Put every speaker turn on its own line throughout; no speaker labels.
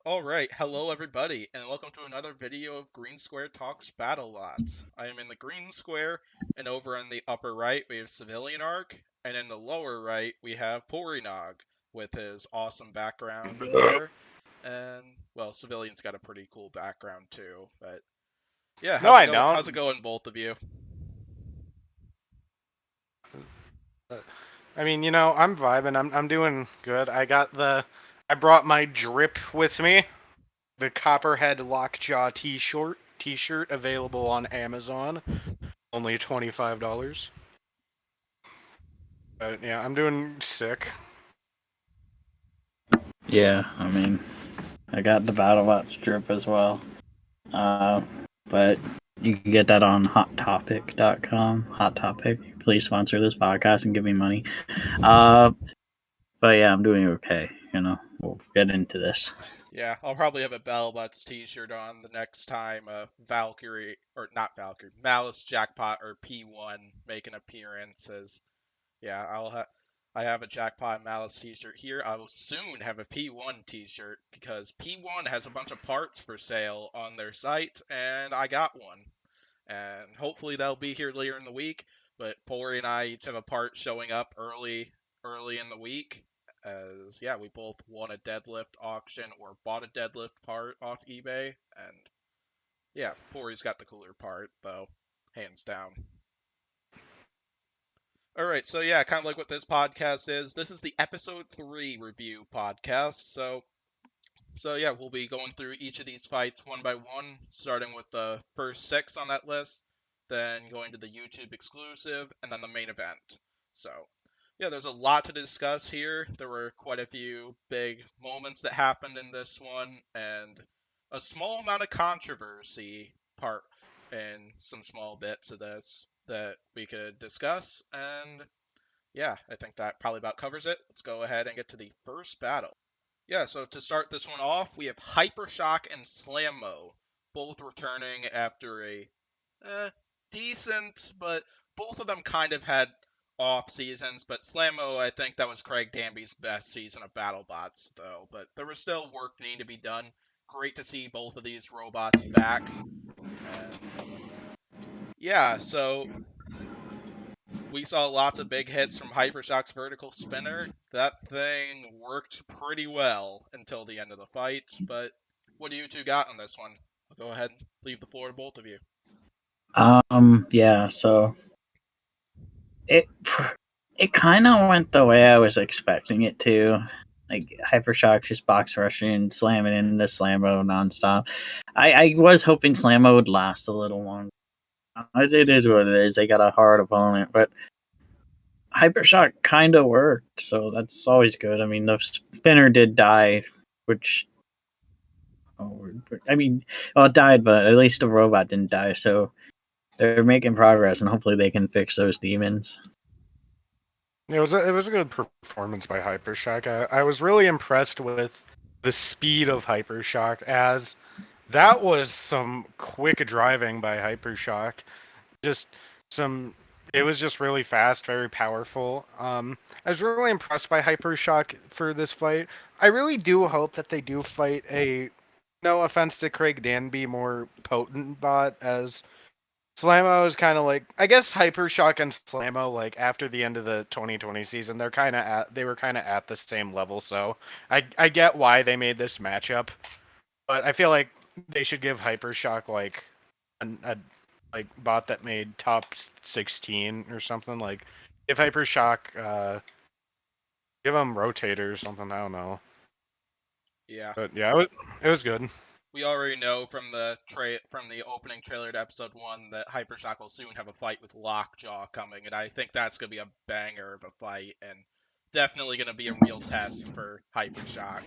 Alright, hello everybody, and welcome to another video of Green Square Talks Battlebots. I am in the green square, and over in the upper right we have Civilian Arc, and in the lower right we have Pory Nog, with his awesome background there. And, well, Civilian's got a pretty cool background too, but yeah,
No,
how's it
I
going? How's it
don't.
going, both of you?
I mean, I'm vibing. I'm doing good. I brought my drip with me. The Copperhead Lockjaw T-shirt available on Amazon. Only $25. But yeah, I'm doing sick.
Yeah, I mean, I got the Battlebots drip as well. Uh, but you can get that on hottopic.com. Hot Topic, please sponsor this podcast and give me money. Uh, but yeah, I'm doing okay. We'll get into this.
Yeah, I'll probably have a Battlebots t-shirt on the next time Valkyrie, or not Valkyrie, Malice Jackpot or P1 make an appearance as yeah, I have a Jackpot Malice t-shirt here. I will soon have a P1 t-shirt because P1 has a bunch of parts for sale on their site, and I got one. And hopefully that'll be here later in the week. But Pori and I each have a part showing up early in the week. As yeah, we both won a deadlift auction or bought a deadlift part off eBay, and yeah, Pori's got the cooler part though, hands down. All right, so yeah, kind of like what this podcast is. This is the episode 3 review podcast. So yeah, we'll be going through each of these fights one by one, starting with the first 6 on that list, then going to the YouTube exclusive, and then the main event. So yeah, there's a lot to discuss here. There were quite a few big moments that happened in this one, and a small amount of controversy part in some small bits of this that we could discuss. And yeah, I think that probably about covers it. Let's go ahead and get to the first battle. Yeah, so to start this one off, we have Hypershock and Slammo, both returning after a decent, but both of them kind of had off seasons. But Slammo, I think that was Craig Danby's best season of BattleBots, though. But there was still work needing to be done. Great to see both of these robots back. And yeah, so we saw lots of big hits from Hypershock's vertical spinner. That thing worked pretty well until the end of the fight. But what do you two got on this one? I'll go ahead and leave the floor to both of you.
Yeah, so it it kind of went the way I was expecting it to. Like Hypershock just box rushing, slamming into Slammo nonstop. I was hoping Slammo would last a little longer. It is what it is. They got a hard opponent, but Hypershock kind of worked, so that's always good. I mean, the spinner did die, which I mean, well, it died, but at least the robot didn't die. So they're making progress, and hopefully they can fix those demons.
It was a good performance by Hypershock. I was really impressed with the speed of Hypershock, as that was some quick driving by Hypershock. Just some It was just really fast, very powerful. I was really impressed by Hypershock for this fight. I really do hope that they do fight a, no offense to Craig Danby, more potent bot, as Slammo is kind of like, I guess Hypershock and Slammo, like after the end of the 2020 season, they were kind of at the same level. So I get why they made this matchup, but I feel like they should give Hypershock like a like bot that made top 16 or something. Like give Hypershock, give him Rotator or something. I don't know,
Yeah,
but yeah, it was good.
we already know from the opening trailer to episode 1 that Hypershock will soon have a fight with Lockjaw coming, and I think that's gonna be a banger of a fight, and definitely gonna be a real test for Hypershock,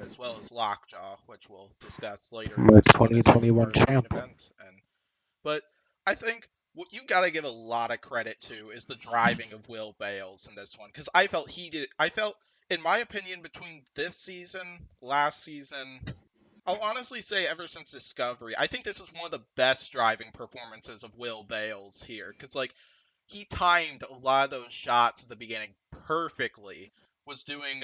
as well as Lockjaw, which we'll discuss later in
The
this one as part
2021
of the main
champ.
event. But I think what you got to give a lot of credit to is the driving of Will Bales in this one, because I felt in my opinion, between this season, last season, I'll honestly say ever since Discovery, I think this was one of the best driving performances of Will Bales here, because like he timed a lot of those shots at the beginning perfectly. Was doing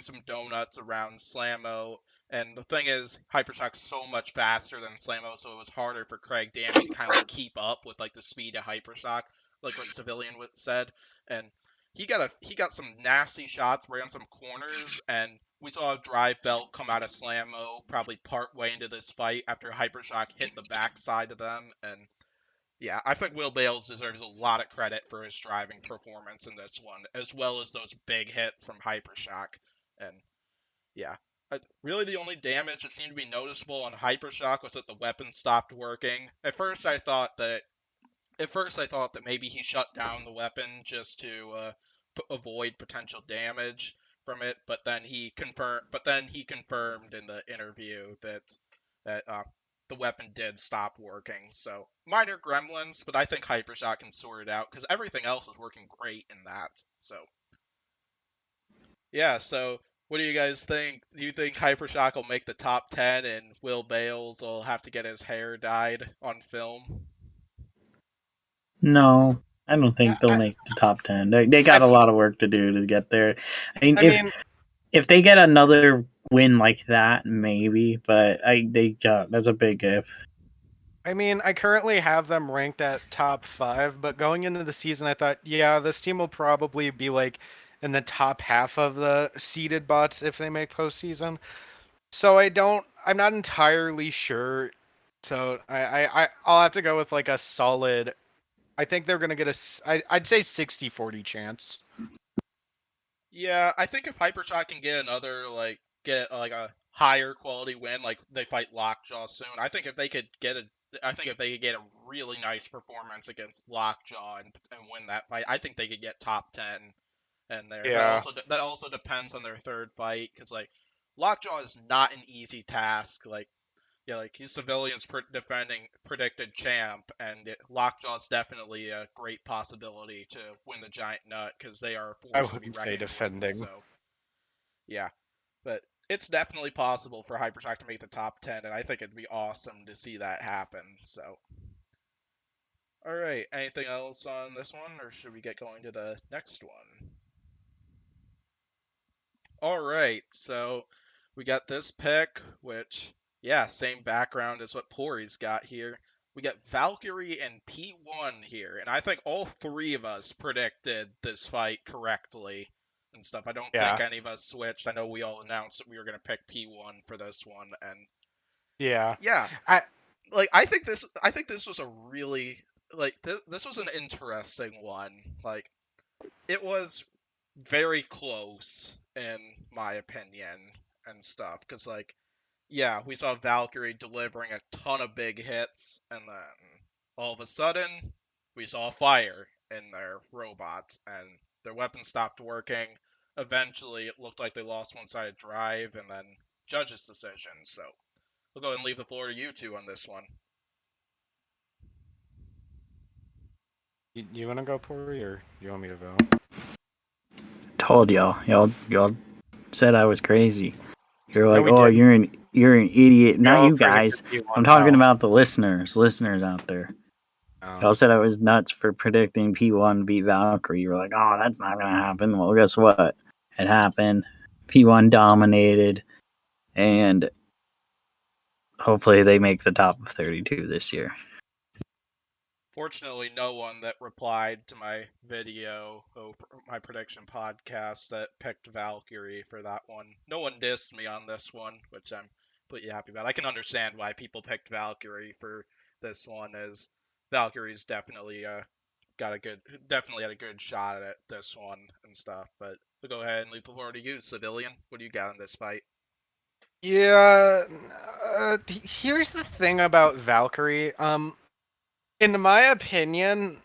some donuts around Slammo, And the thing is, Hypershock's so much faster than Slammo, so it was harder for Craig Dammy to kind of like keep up with like the speed of Hypershock, like what Civilian said. And he got some nasty shots, ran some corners, and we saw a drive belt come out of Slammo probably part way into this fight after Hypershock hit the backside of them. And yeah, I think Will Bales deserves a lot of credit for his driving performance in this one, as well as those big hits from Hypershock. And yeah, really the only damage that seemed to be noticeable on Hypershock was that the weapon stopped working. At first I thought that maybe he shut down the weapon just to avoid potential damage from it, but then he confirmed in the interview that the weapon did stop working. So minor gremlins, but I think Hypershock can sort it out because everything else was working great in that. So yeah, so what do you guys think? Do you think Hypershock will make the top 10 and Will Bales will have to get his hair dyed on film?
No, I don't
Yeah,
think they'll make the top 10. They got a
I,
lot of work to do to get there. I mean,
I mean,
if they get another win like that, maybe, but that's a big if.
I currently have them ranked at top 5, but going into the season, I thought, yeah, this team will probably be like in the top half of the seeded bots if they make postseason. So I'm not entirely sure. So I'll have to go with like a solid. I think they're gonna get I'd say 60-40 chance.
Yeah, I think if Hypershock can get like a higher quality win, like they fight Lockjaw soon. I think if they could get a really nice performance against Lockjaw and win that fight, I think they could get top 10 in there.
Yeah,
That also depends on their third fight because like Lockjaw is not an easy task. Like yeah, like he's Civilian's defending predicted champ, and Lockjaw's definitely a great possibility to win the Giant Nut because they are a
I
force to be
wouldn't say
reckoned with.
defending.
So yeah, but it's definitely possible for Hypershock to make the top 10, and I think it'd be awesome to see that happen. So all right, anything else on this one, or should we get going to the next one? All right, so we got this pick, which, yeah, same background as what Pory's got here. We got Valkyrie and P1 here, and I think all three of us predicted this fight correctly and stuff. I don't think
Yeah,
any of us switched. I know we all announced that we were going to pick P1 for this one, and
yeah.
yeah,
I
like I think this was a really this was an interesting one. Like it was very close in my opinion and stuff because like yeah we saw Valkyrie delivering a ton of big hits and then all of a sudden we saw fire in their robots and their weapons stopped working. Eventually it looked like they lost one-sided drive and then judge's decision. So we'll go ahead and leave the floor to you two on this one.
you want to go, Pory, or you want me to go?
Told y'all said I was crazy. You're
No,
like,
we
oh,
didn't.
you're an idiot.
We
Not
all
you
predicted
guys. I'm
P1.
talking
Oh,
about the listeners out there.
oh.
Y'all said I was nuts for predicting P1 beat Valkyrie. You were like, oh, that's not gonna happen. Well, guess what? It happened. P1 dominated, and hopefully they make the top of 32 this year.
Fortunately, no one that replied to my video, my prediction podcast that picked Valkyrie for that one. No one dissed me on this one, which I'm completely happy about. I can understand why people picked Valkyrie for this one, as Valkyrie's definitely had a good shot at it this one and stuff. But we'll go ahead and leave the floor to you, Civilian. What do you got in this fight?
Yeah. Here's the thing about Valkyrie. In my opinion,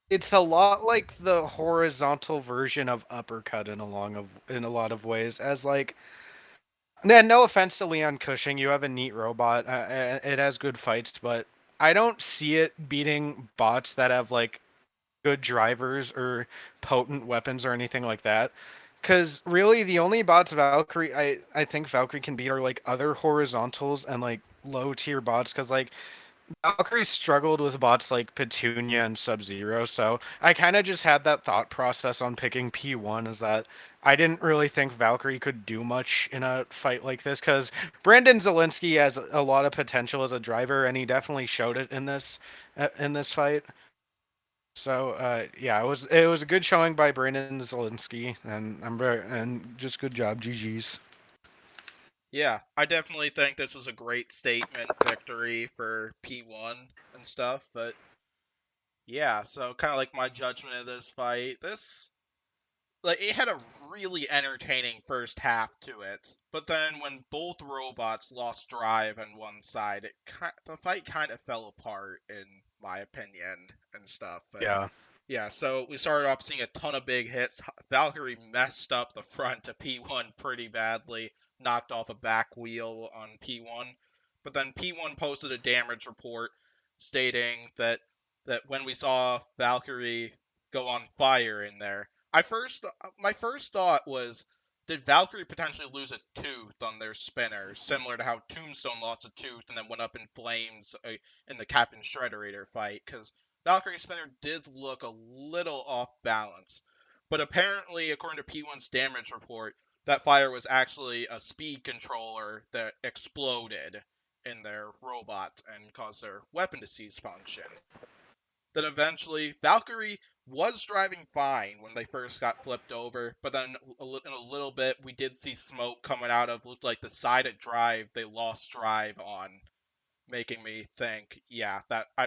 it's a lot like the horizontal version of uppercut in a lot of ways. As like, no offense to Leon Cushing, you have a neat robot. It has good fights, but I don't see it beating bots that have like good drivers or potent weapons or anything like that. Because really, the only bots I think Valkyrie can beat are like other horizontals and like low tier bots. Because like Valkyrie struggled with bots like Petunia and Sub-Zero, so I kind of just had that thought process on picking P1 is that I didn't really think Valkyrie could do much in a fight like this because Brandon Zielinski has a lot of potential as a driver, and he definitely showed it in this fight. So yeah, it was a good showing by Brandon Zielinski, and and just good job, GG's.
Yeah, I definitely think this was a great statement victory for P1 and stuff, but yeah, so kind of like my judgment of this fight, this like it had a really entertaining first half to it, but then when both robots lost drive on one side, the fight kind of fell apart in my opinion and stuff. But
Yeah.
yeah, so we started off seeing a ton of big hits. Valkyrie messed up the front to P1 pretty badly, knocked off a back wheel on P1. But then P1 posted a damage report stating that when we saw Valkyrie go on fire in there, my first thought was, did Valkyrie potentially lose a tooth on their spinner, similar to how Tombstone lost a tooth and then went up in flames in the Captain Shredderator fight? Because Valkyrie Spinner did look a little off balance, but apparently, according to P1's damage report, that fire was actually a speed controller that exploded in their robot and caused their weapon to cease function. Then eventually, Valkyrie was driving fine when they first got flipped over, but then in a little bit, we did see smoke coming out of, looked like the side of drive they lost drive on, making me think, yeah,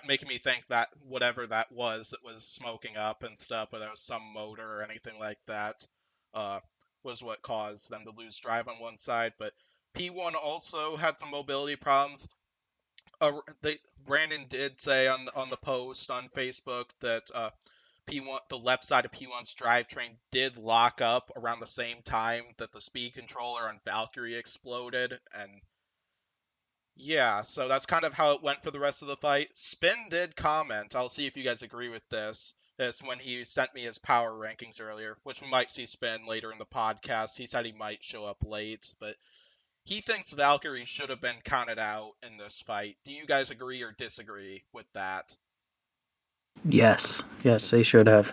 making me think that whatever that was smoking up and stuff, whether it was some motor or anything like that, uh, was what caused them to lose drive on one side. But P1 also had some mobility problems. Brandon did say on the post on Facebook that P1 the left side of P1's drivetrain did lock up around the same time that the speed controller on Valkyrie exploded, and yeah, so that's kind of how it went for the rest of the fight. Spin did comment. I'll see if you guys agree with this. This when he sent me his power rankings earlier, which we might see Spin later in the podcast. He said he might show up late, but he thinks Valkyrie should have been counted out in this fight. Do you guys agree or disagree with that?
Yes, they should have.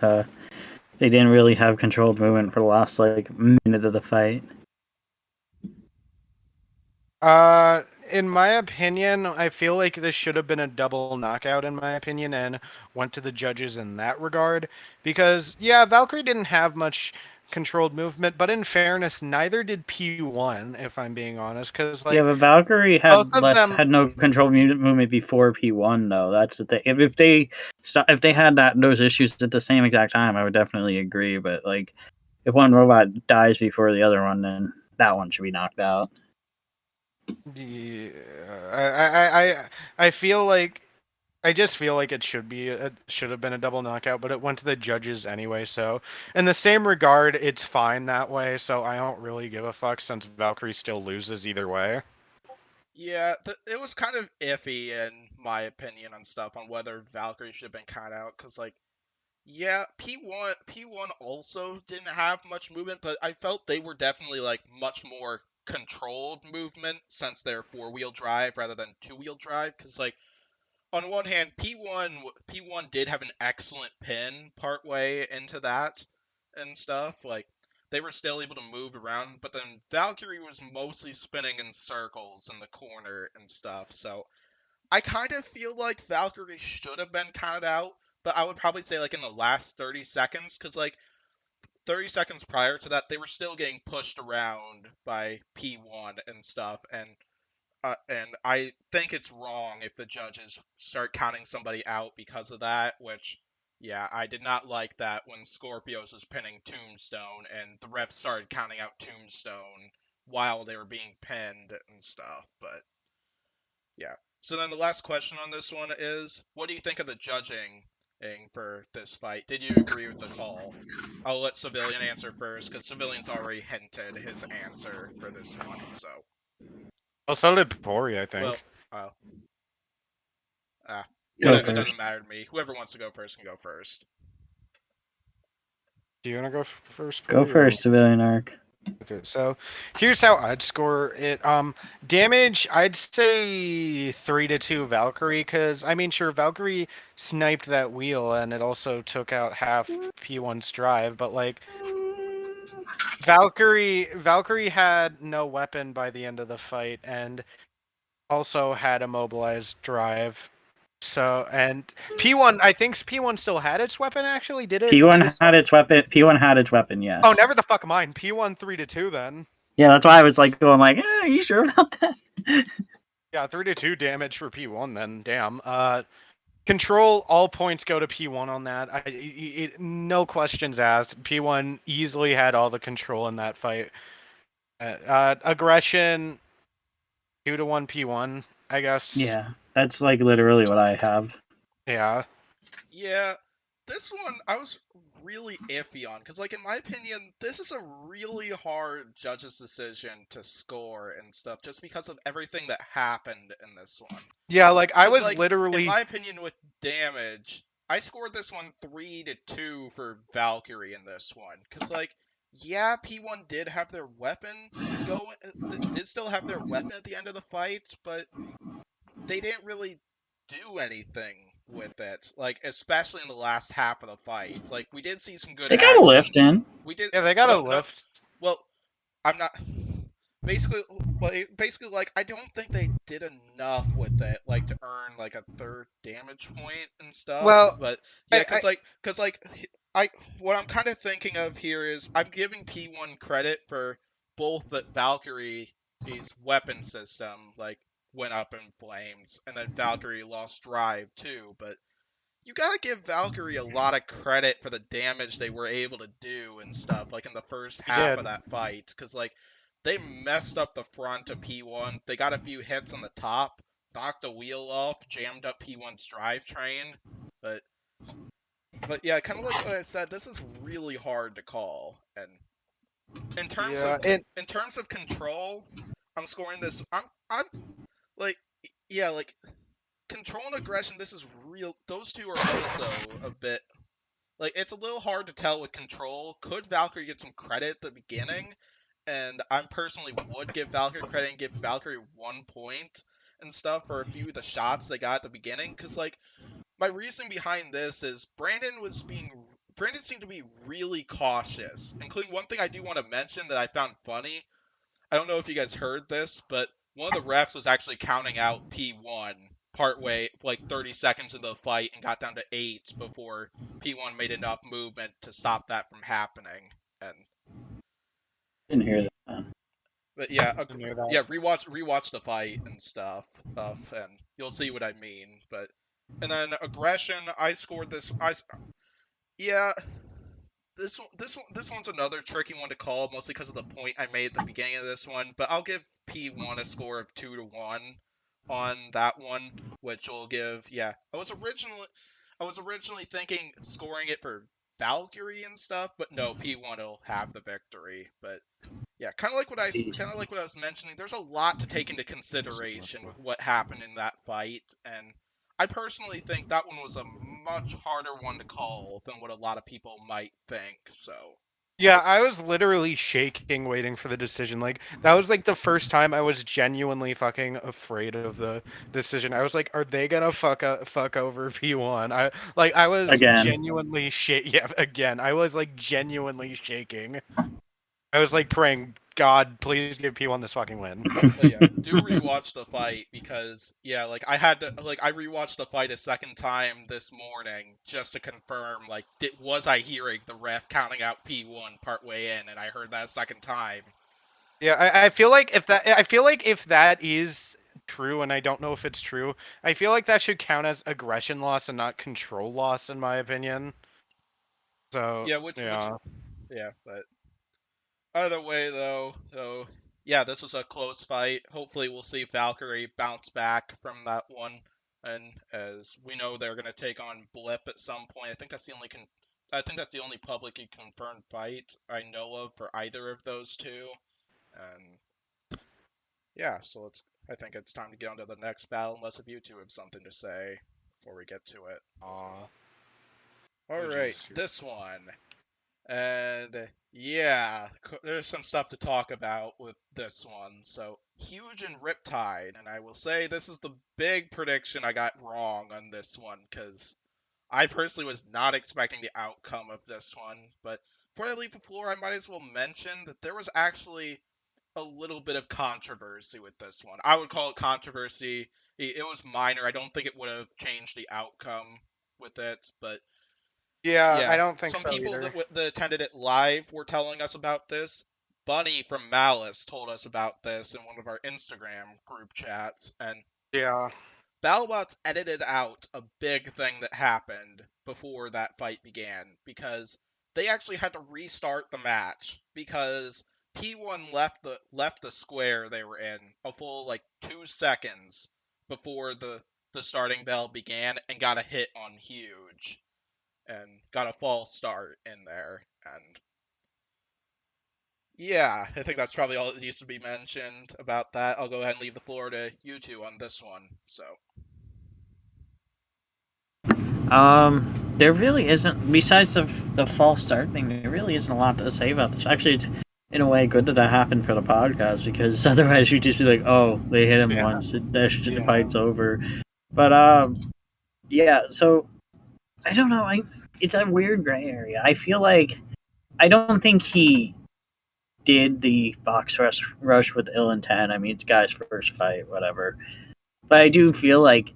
They didn't really have controlled movement for the last minute of the fight.
In my opinion, I feel like this should have been a double knockout in my opinion and went to the judges in that regard because yeah, Valkyrie didn't have much controlled movement, but in fairness, neither did P1 if I'm being honest cuz
Yeah,
like
but Valkyrie
both
had
of them
no controlled movement before P1 though. That's the thing. If they had those issues at the same exact time, I would definitely agree. But like, if one robot dies before the other one, then that one should be knocked out.
yeah, I feel like I just feel like it should have been a double knockout, but it went to the judges anyway. So, in the same regard, it's fine that way. So I don't really give a fuck since Valkyrie still loses either way.
Yeah, it was kind of iffy in my opinion on stuff on whether Valkyrie should have been cut out because like yeah, P1 also didn't have much movement, but I felt they were definitely like much more controlled movement since they're four-wheel drive rather than two-wheel drive. Because like on one hand, P1 did have an excellent pin partway into that and stuff. Like they were still able to move around, but then Valkyrie was mostly spinning in circles in the corner and stuff. So I kind of feel like Valkyrie should have been counted out, but I would probably say like in the last 30 seconds, because like 30 seconds prior to that, they were still getting pushed around by P1 and stuff, and I think it's wrong if the judges start counting somebody out because of that, which. Yeah, I did not like that when Scorpios was pinning Tombstone and the refs started counting out Tombstone while they were being pinned and stuff, but yeah. So then the last question on this one is, what do you think of the judging for this fight? Did you agree with the call? I'll let Civilian answer first, because Civilian's already hinted his answer for this one, so.
Well, so did Pori, I
Well,
think.
uh,
Go
it
first.
doesn't matter to me. Whoever wants to go first can go first.
Do you want to go first,
Go
Pori? Or...
first, Civilian Arc.
Okay, so here's how I'd score it. Damage, I'd say 3-2 Valkyrie, because I mean, sure, Valkyrie sniped that wheel, and it also took out half P1's drive, but like Valkyrie had no weapon by the end of the fight, and also had immobilized drive. So and P1, I think P1 still had its weapon. Actually, did it?
P1 had its weapon. P1 had its weapon.
Oh,
Yes.
never the fuck mind. P1 3-2 then.
Yeah, that's why I was like going like, are you sure about that?
Yeah, 3-2 damage for P1 then. Damn. Control, all points go to P1 on that. No questions asked. P1 easily had all the control in that fight. Aggression, 2-1 P1, I guess.
Yeah, that's like literally what I have.
Yeah.
Yeah, this one I was really iffy on because, like, in my opinion, this is a really hard judge's decision to score and stuff, just because of everything that happened in this one.
Yeah, like I
'Cause,
was
like, in
literally.
my opinion, with damage, I scored this one 3-2 for Valkyrie in this one. Cause, like, yeah, P1 did have their weapon go, did still have their weapon at the end of the fight, but they didn't really do anything with it. Like, especially in the last half of the fight. Like, we did see some good
They got a
action.
lift in.
We did.
Yeah, they got a
No, no.
lift.
Well, I'm not. Basically, like, I don't think they did enough with it, like, to earn like a third damage point and stuff.
Well,
But yeah,
I
cause like, I what I'm kind of thinking of here is I'm giving P1 credit for both that Valkyrie's weapon system like went up in flames, and then Valkyrie lost drive too. But you gotta give Valkyrie a lot of credit for the damage they were able to do and stuff, like in the first half of
did.
that fight, because like they messed up the front of P1. They got a few hits on the top, knocked a wheel off, jammed up P1's drivetrain, but yeah, kind of like what I said, this is really hard to call. And in terms of
Yeah, and
in terms of control, I'm scoring this. I'm like yeah, like control and aggression. This is real. Those two are also a bit like it's a little hard to tell with control. Could Valkyrie get some credit at the beginning? And I personally would give Valkyrie credit and give Valkyrie 1 point and stuff for a few of the shots they got at the beginning. Because like my reasoning behind this is Brandon seemed to be really cautious, including one thing I do want to mention that I found funny. I don't know if you guys heard this, but one of the refs was actually counting out P1 partway, like 30 seconds into the fight, and got down to 8 before P1 made enough movement to stop that from happening. And
Didn't hear that.
but yeah,
I knew that.
yeah, rewatch the fight and stuff, and you'll see what I mean. But and then aggression, I scored this. Yeah, this one's another tricky one to call, mostly because of the point I made at the beginning of this one. But I'll give P1 a score of 2-1 on that one, which will give. Yeah, I was originally thinking scoring it for Valkyrie and stuff, but no, P1 will have the victory. But yeah, kind of like what I was mentioning. There's a lot to take into consideration with what happened in that fight, and I personally think that one was a much harder one to call than what a lot of people might think. So
Yeah, I was literally shaking waiting for the decision. Like that was like the first time I was genuinely fucking afraid of the decision. I was like, are they gonna fuck over P1? I was
Again.
genuinely yeah, again. I was like genuinely shaking. I was like praying, God, please give P1 this fucking win.
but yeah, do rewatch the fight because yeah, like I rewatched the fight a second time this morning just to confirm like was I hearing the ref counting out P1 partway in, and I heard that a second time.
Yeah, I feel like if that is true, and I don't know if it's true, I feel like that should count as aggression loss and not control loss, in my opinion. So
Yeah,
yeah.
yeah, but either way, though, so yeah, this was a close fight. Hopefully, we'll see Valkyrie bounce back from that one, and as we know, they're gonna take on Blip at some point. I think that's the only publicly confirmed fight I know of for either of those two. And yeah, so I think it's time to get on to the next battle, unless if you two have something to say before we get to it.
Aw.
All
Oh
right,
Jesus.
this one. And yeah, there's some stuff to talk about with this one. So, Huge and Riptide, and I will say this is the big prediction I got wrong on this one because I personally was not expecting the outcome of this one. But before I leave the floor, I might as well mention that there was actually a little bit of controversy with this one. I would call it controversy. It was minor. I don't think it would have changed the outcome with it, but
Yeah, I
yeah,
don't think
some
so
people
either.
that attended it live were telling us about this. Bunny from Malice told us about this in one of our Instagram group chats, and
Yeah.
Battlebots edited out a big thing that happened before that fight began because they actually had to restart the match because P1 left the square they were in a full like 2 seconds before the starting bell began and got a hit on Huge and got a false start in there. And yeah, I think that's probably all that needs to be mentioned about that. I'll go ahead and leave the floor to you two on this one. So
There really isn't, besides the false start thing, there really isn't a lot to say about this. Actually, it's in a way good that happened for the podcast because otherwise you'd just be like, oh, they hit him
Yeah.
once, the
Yeah.
fight's over. But yeah, so I don't know. It's a weird gray area. I feel like I don't think he did the box rush with ill intent. I mean, it's guy's first fight, whatever. But I do feel like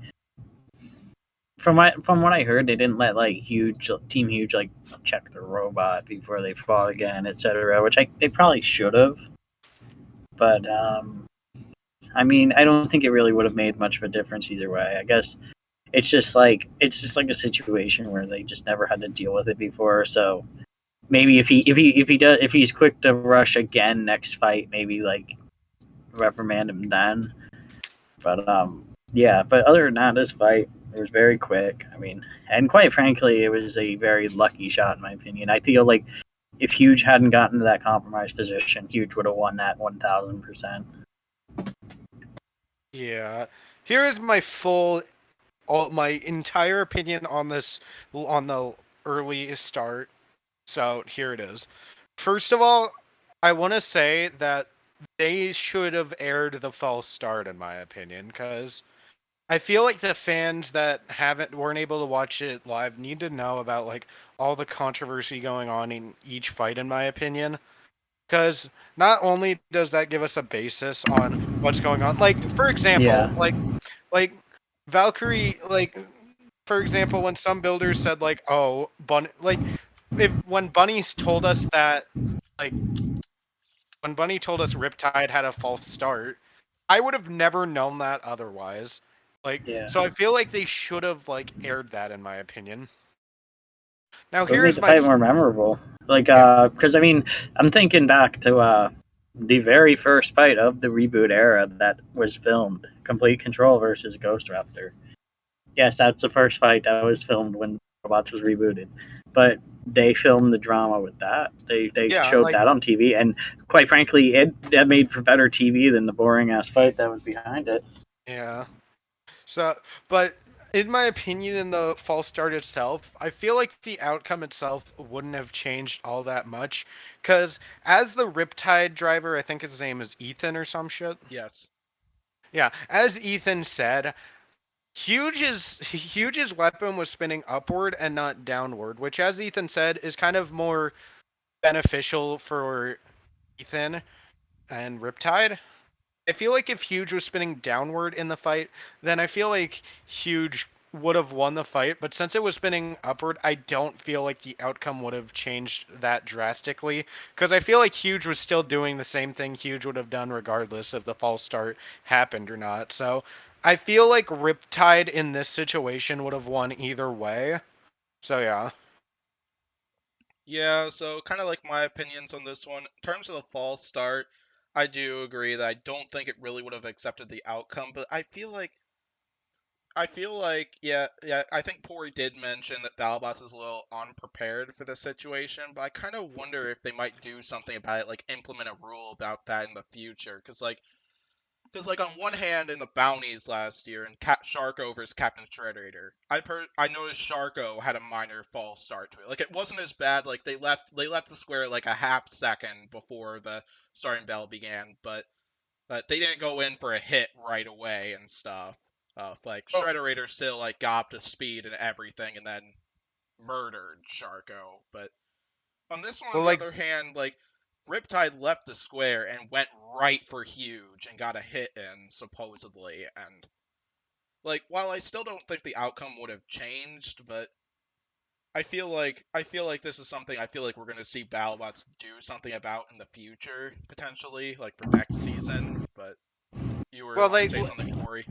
from what I heard, they didn't let like Team Huge like check the robot before they fought again, etc. Which they probably should have. But I mean, I don't think it really would have made much of a difference either way. I guess it's just like a situation where they just never had to deal with it before. So maybe if he's quick to rush again next fight, maybe like reprimand him then. But yeah. But other than that, this fight it was very quick. I mean, and quite frankly, it was a very lucky shot in my opinion. I feel like if Huge hadn't gotten to that compromised position, Huge would have won that 1,000%.
Yeah. Here is my entire opinion on this on the early start. So here it is. First of all, I want to say that they should have aired the false start in my opinion, because I feel like the fans that weren't able to watch it live need to know about like all the controversy going on in each fight in my opinion. Because not only does that give us a basis on what's going on, like for example,
Yeah,
like Valkyrie, like for example, when some builders said like, "Oh, like if when Bunnies told us that, like when Bunny told us Riptide had a false start, I would have never known that otherwise. Like,
yeah.
so I feel like they should have like aired that in my opinion. Now
It would make
here's
the
my
fight more memorable. Like,
yeah
because I mean, I'm thinking back to the very first fight of the reboot era that was filmed, Complete Control versus Ghost Raptor. Yes, that's the first fight that was filmed when Robots was rebooted. But they filmed the drama with that. They
yeah
showed
like
that on TV, and quite frankly, it made for better TV than the boring ass fight that was behind it.
yeah. So, but in my opinion, in the false start itself, I feel like the outcome itself wouldn't have changed all that much. Because as the Riptide driver, I think his name is Ethan or some shit.
yes,
Yeah, as Ethan said, Huge's weapon was spinning upward and not downward, which, as Ethan said, is kind of more beneficial for Ethan and Riptide. I feel like if Huge was spinning downward in the fight, then I feel like Huge would have won the fight. But since it was spinning upward, I don't feel like the outcome would have changed that drastically. Because I feel like Huge was still doing the same thing Huge would have done regardless if the false start happened or not. So I feel like Riptide in this situation would have won either way. So yeah.
yeah. So kind of like my opinions on this one. In terms of the false start, I do agree that I don't think it really would have accepted the outcome, but I feel like yeah, I think Pori did mention that Battlebots is a little unprepared for this situation, but I kind of wonder if they might do something about it, like implement a rule about that in the future, because like Because, like, on one hand, in the bounties last year, in Sharko versus Captain Shredder, I noticed Sharko had a minor false start to it. Like, it wasn't as bad. Like, they left the square like a half second before the starting bell began, but they didn't go in for a hit right away and stuff. Like,
Well,
Shredder still, like, got up to speed and everything, and then murdered Sharko. But on this one, on
well,
the
like,
other hand, like, Riptide left the square and went right for Huge and got a hit in, supposedly. And, like, while I still don't think the outcome would have changed, but I feel like this is something I feel like we're gonna see Battlebots do something about in the future, potentially, like for next season. But you were
well,
wanting to
like,
say something, Corey?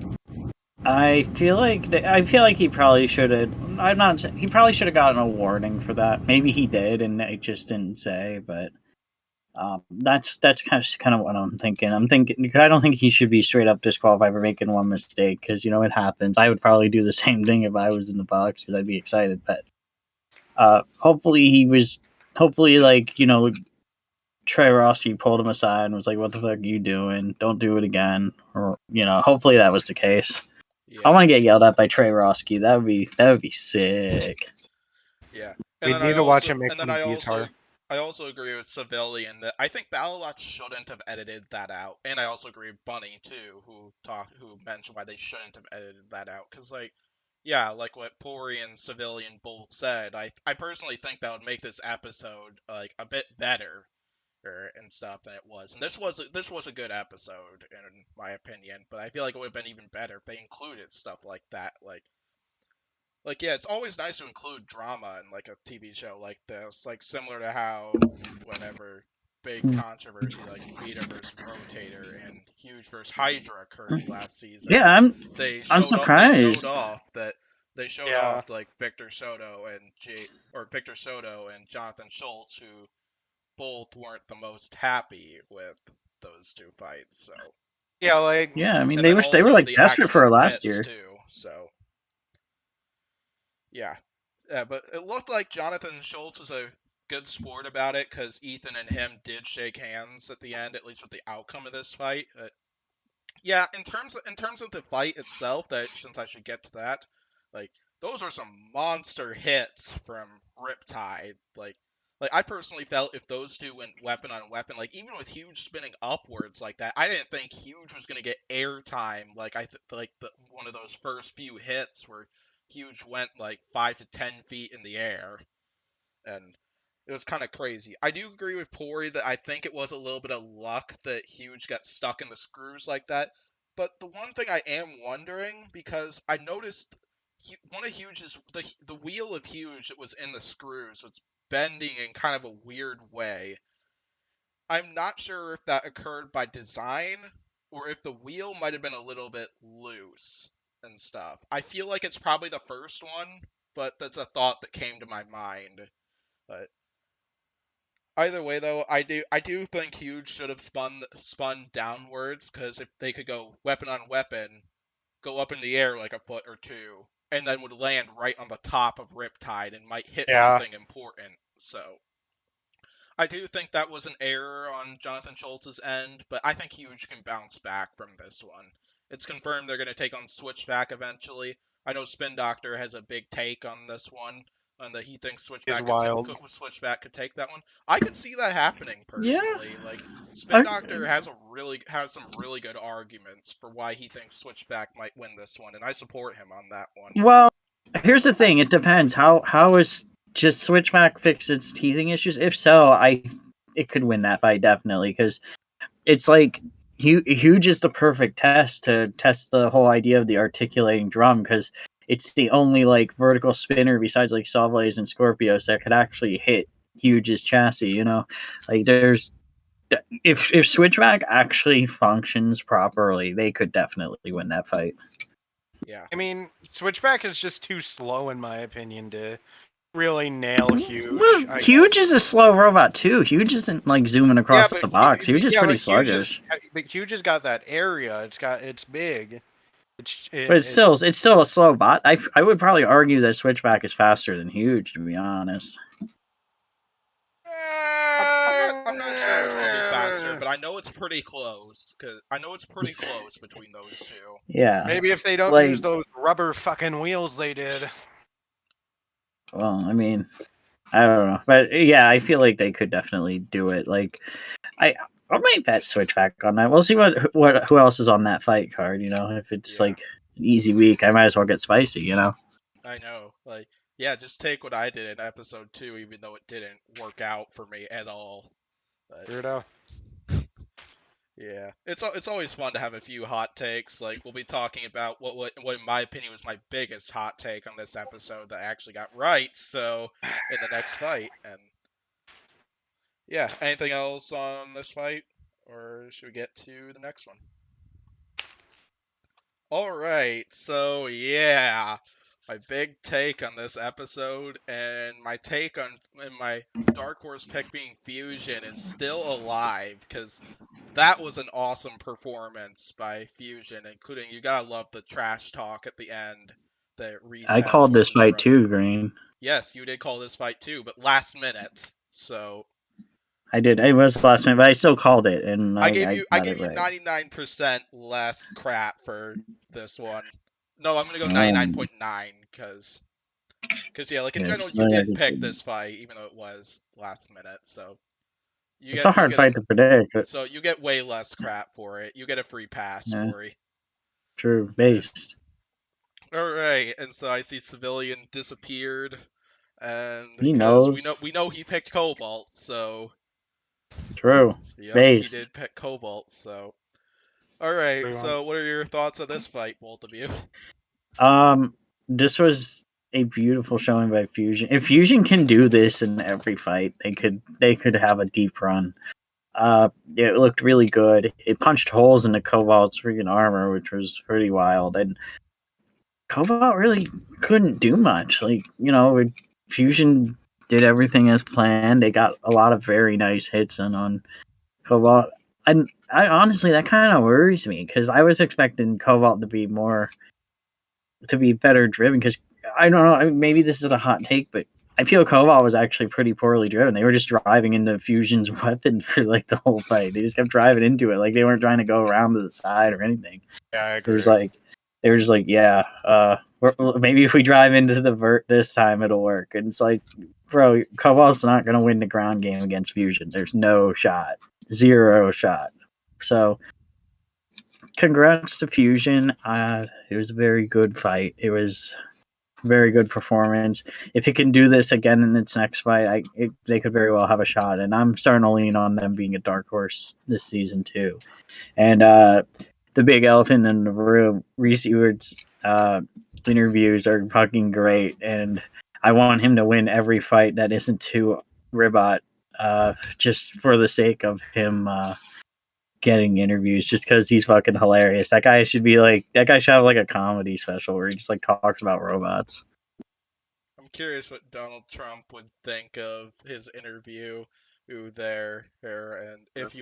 I feel like he probably should have. I'm not. He probably should have gotten a warning for that. Maybe he did, and I just didn't say. But that's kind of what I'm thinking. I'm thinking because I don't think he should be straight up disqualified for making one mistake. Because it happens. I would probably do the same thing if I was in the box because I'd be excited. But hopefully he was. Hopefully, like Trey Rossi pulled him aside and was like, "What the fuck are you doing? Don't do it again." Or hopefully that was the case. I
Yeah,
want to get yelled at by Trey Rossi. That would be sick.
yeah.
we need to watch him make some guitar.
I also agree with Civilian that I think Battlebots shouldn't have edited that out, and I also agree with Bunny too, who mentioned why they shouldn't have edited that out, because like, yeah, like what Pori and Civilian both said, I personally think that would make this episode like a bit better and stuff than it was, and this was a good episode in my opinion, but I feel like it would have been even better if they included stuff like that, like, yeah, it's always nice to include drama in, like, a TV show like this. Like, similar to how whenever big controversy like Vita versus Rotator and Huge versus Hydra occurred last season,
Yeah, I'm
they showed
surprised.
off that
Yeah,
like Victor Soto and Jonathan Schultz, who both weren't the most happy with those two fights. So,
yeah, like,
Yeah, I mean
and then
they were
also
like
the
desperate
action in
for
the
it last
pits
year.
too. So, yeah. Yeah, but it looked like Jonathan Schultz was a good sport about it because Ethan and him did shake hands at the end, at least with the outcome of this fight. Yeah, in terms of the fight itself, that since I should get to that, like those are some monster hits from Riptide. Like I personally felt if those two went weapon on weapon, like even with Huge spinning upwards like that, I didn't think Huge was gonna get airtime. Like like one of those first few hits where Huge went like 5 to 10 feet in the air, and it was kind of crazy. I do agree with Pori that I think it was a little bit of luck that Huge got stuck in the screws like that. But the one thing I am wondering, because I noticed one of Huge's the wheel of Huge that was in the screws, so it's bending in kind of a weird way. I'm not sure if that occurred by design or if the wheel might have been a little bit loose and stuff. I feel like it's probably the first one, but that's a thought that came to my mind. But either way, though, I do think Huge should have spun downwards, because if they could go weapon on weapon, go up in the air like a foot or two, and then would land right on the top of Riptide and might hit
yeah,
something important. So I do think that was an error on Jonathan Schultz's end, but I think Huge can bounce back from this one. It's confirmed they're going to take on Switchback eventually. I know Spin Doctor has a big take on this one, and that he thinks
is wild.
Switchback could take that one. I could see that happening
Yeah.
personally. Like Spin
I,
Doctor has some really good arguments for why he thinks Switchback might win this one, and I support him on that one.
well, here's the thing. It depends. How is just Switchback fix its teething issues? If so, it could win that fight definitely because it's like Huge is the perfect test to test the whole idea of the articulating drum because it's the only like vertical spinner besides like Sawblaze and Scorpios that could actually hit Huge's chassis. Like there's if Switchback actually functions properly, they could definitely win that fight.
Yeah.
I mean, Switchback is just too slow, in my opinion, to really nail Huge.
Well,
I
Huge
guess.
is a slow robot too. Huge isn't like zooming
Yeah,
across the box. Huge is pretty sluggish.
But Huge has got that area. It's big.
But
It's
it's still a slow bot. I would probably argue that Switchback is faster than Huge, to be honest.
I'm not sure which one will be faster. either, but I know it's pretty close. Cause I know it's pretty close between those two.
Yeah.
Maybe if they don't
Like-
use those rubber fucking wheels they did.
Well, I mean, I don't know, but yeah, I feel like they could definitely do it. Like, I might bet switch back on that. We'll see who else is on that fight card. You know, if it's
Yeah.
like an easy week, I might as well get spicy. You know.
I know. Like, yeah, just take what I did in episode 2, even though it didn't work out for me at all. But,
Weirdo.
yeah, it's always fun to have a few hot takes. Like, we'll be talking about what in my opinion was my biggest hot take on this episode that I actually got right. So in the next fight, and yeah, anything else on this fight, or should we get to the next one? All right, so yeah, my big take on this episode, and my take on and my dark horse pick being Fusion is still alive, because that was an awesome performance by Fusion, including you gotta love the trash talk at the end that Reese
I
had
called
towards
this
his
fight
brother.
too, Green.
Yes, you did call this fight too, but last minute. So
I did. It was the last minute, but I still called it, and
I gave you
got it right.
99% less crap for this one. No, I'm gonna go
Um,
99.9 because yeah, like in
Yes,
general, you
well, yeah,
did
it's
pick this fight even though it was last minute. So you
It's
get
a hard fight to predict, but
so you get way less crap for it. You get a free pass,
yeah,
Corey.
true. Based.
All right, and so I see Civilian disappeared, and
He
because
knows.
we know he picked Cobalt, so
True.
yep, he
Based.
did pick Cobalt. So all right,
Everyone.
so what are your thoughts on this fight, both of you?
This was a beautiful showing by Fusion. If Fusion can do this in every fight, they could have a deep run. It looked really good. It punched holes into Cobalt's freaking armor, which was pretty wild. And Cobalt really couldn't do much. Like, you know, Fusion did everything as planned. They got a lot of very nice hits in on Cobalt. And I honestly, that kind of worries me because I was expecting Cobalt to be better driven because I don't know. Maybe this is a hot take, but I feel Cobalt was actually pretty poorly driven. They were just driving into Fusion's weapon for like the whole fight. They just kept driving into it, like they weren't trying to go around to the side or anything.
Yeah, I
It
agree.
was like they were just like, yeah, maybe if we drive into the vert this time, it'll work. And it's like, bro, Cobalt's not gonna win the ground game against Fusion. There's no shot, 0 shot. So congrats to Fusion. It was a very good fight. It was a very good performance. If he can do this again in its next fight, they could very well have a shot. And I'm starting to lean on them being a dark horse this season too. And the big elephant in the room, Reese Ewart's interviews are fucking great. And I want him to win every fight that isn't to Ribot, just for the sake of him getting interviews, just because he's fucking hilarious. That guy should have like a comedy special where he just like talks about robots.
I'm curious what Donald Trump would think of his interview there, and if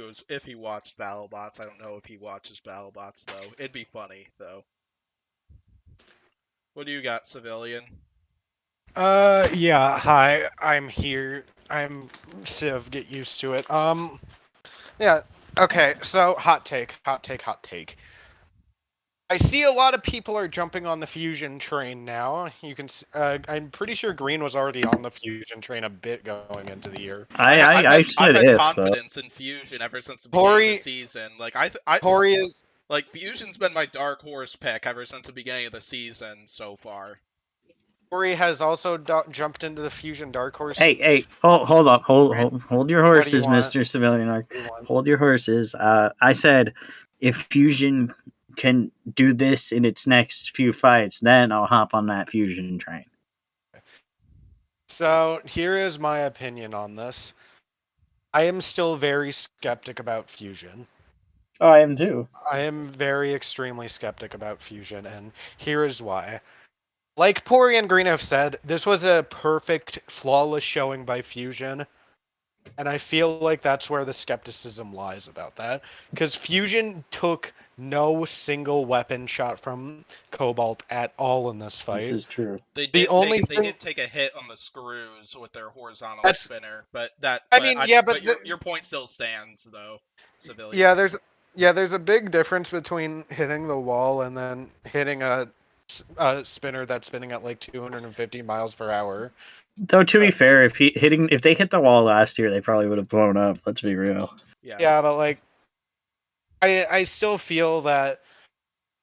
he watched Battlebots. I don't know if he watches Battlebots though. It'd be funny though. What do you got, Civilian?
Yeah, hi, I'm here. I'm Civ, get used to it. Yeah, okay, so hot take. I see a lot of people are jumping on the Fusion train now. I'm pretty sure Green was already on the Fusion train a bit going into the year.
I said
I've had
if
confidence in Fusion ever since the beginning of the season. Like
Pory is
like Fusion's been my dark horse pick ever since the beginning of the season so far.
Pory has also jumped into the Fusion Dark Horse.
Hey, hold up, hold your horses, Mr. Civilian Arc. Hold your horses. I said if Fusion can do this in its next few fights, then I'll hop on that Fusion train.
So here is my opinion on this. I am still very skeptic about Fusion.
Oh, I am too.
I am very extremely skeptic about Fusion, and here is why. Like Pory and Green have said, this was a perfect, flawless showing by Fusion, and I feel like that's where the skepticism lies about that. Because Fusion took no single weapon shot from Cobalt at all in this
This
fight.
is true.
They
The
did
only
take they
thing
did take a hit on the screws with their horizontal
that's
spinner, but that
I
but
mean,
I
yeah,
but
but
your point still stands though, civilian.
yeah, there's a big difference between hitting the wall and then hitting a spinner that's spinning at like 250 miles per hour.
Though to
So
be fair, if they hit the wall last year, they probably would have blown up. Let's be real.
yeah,
Yes.
but like I still feel that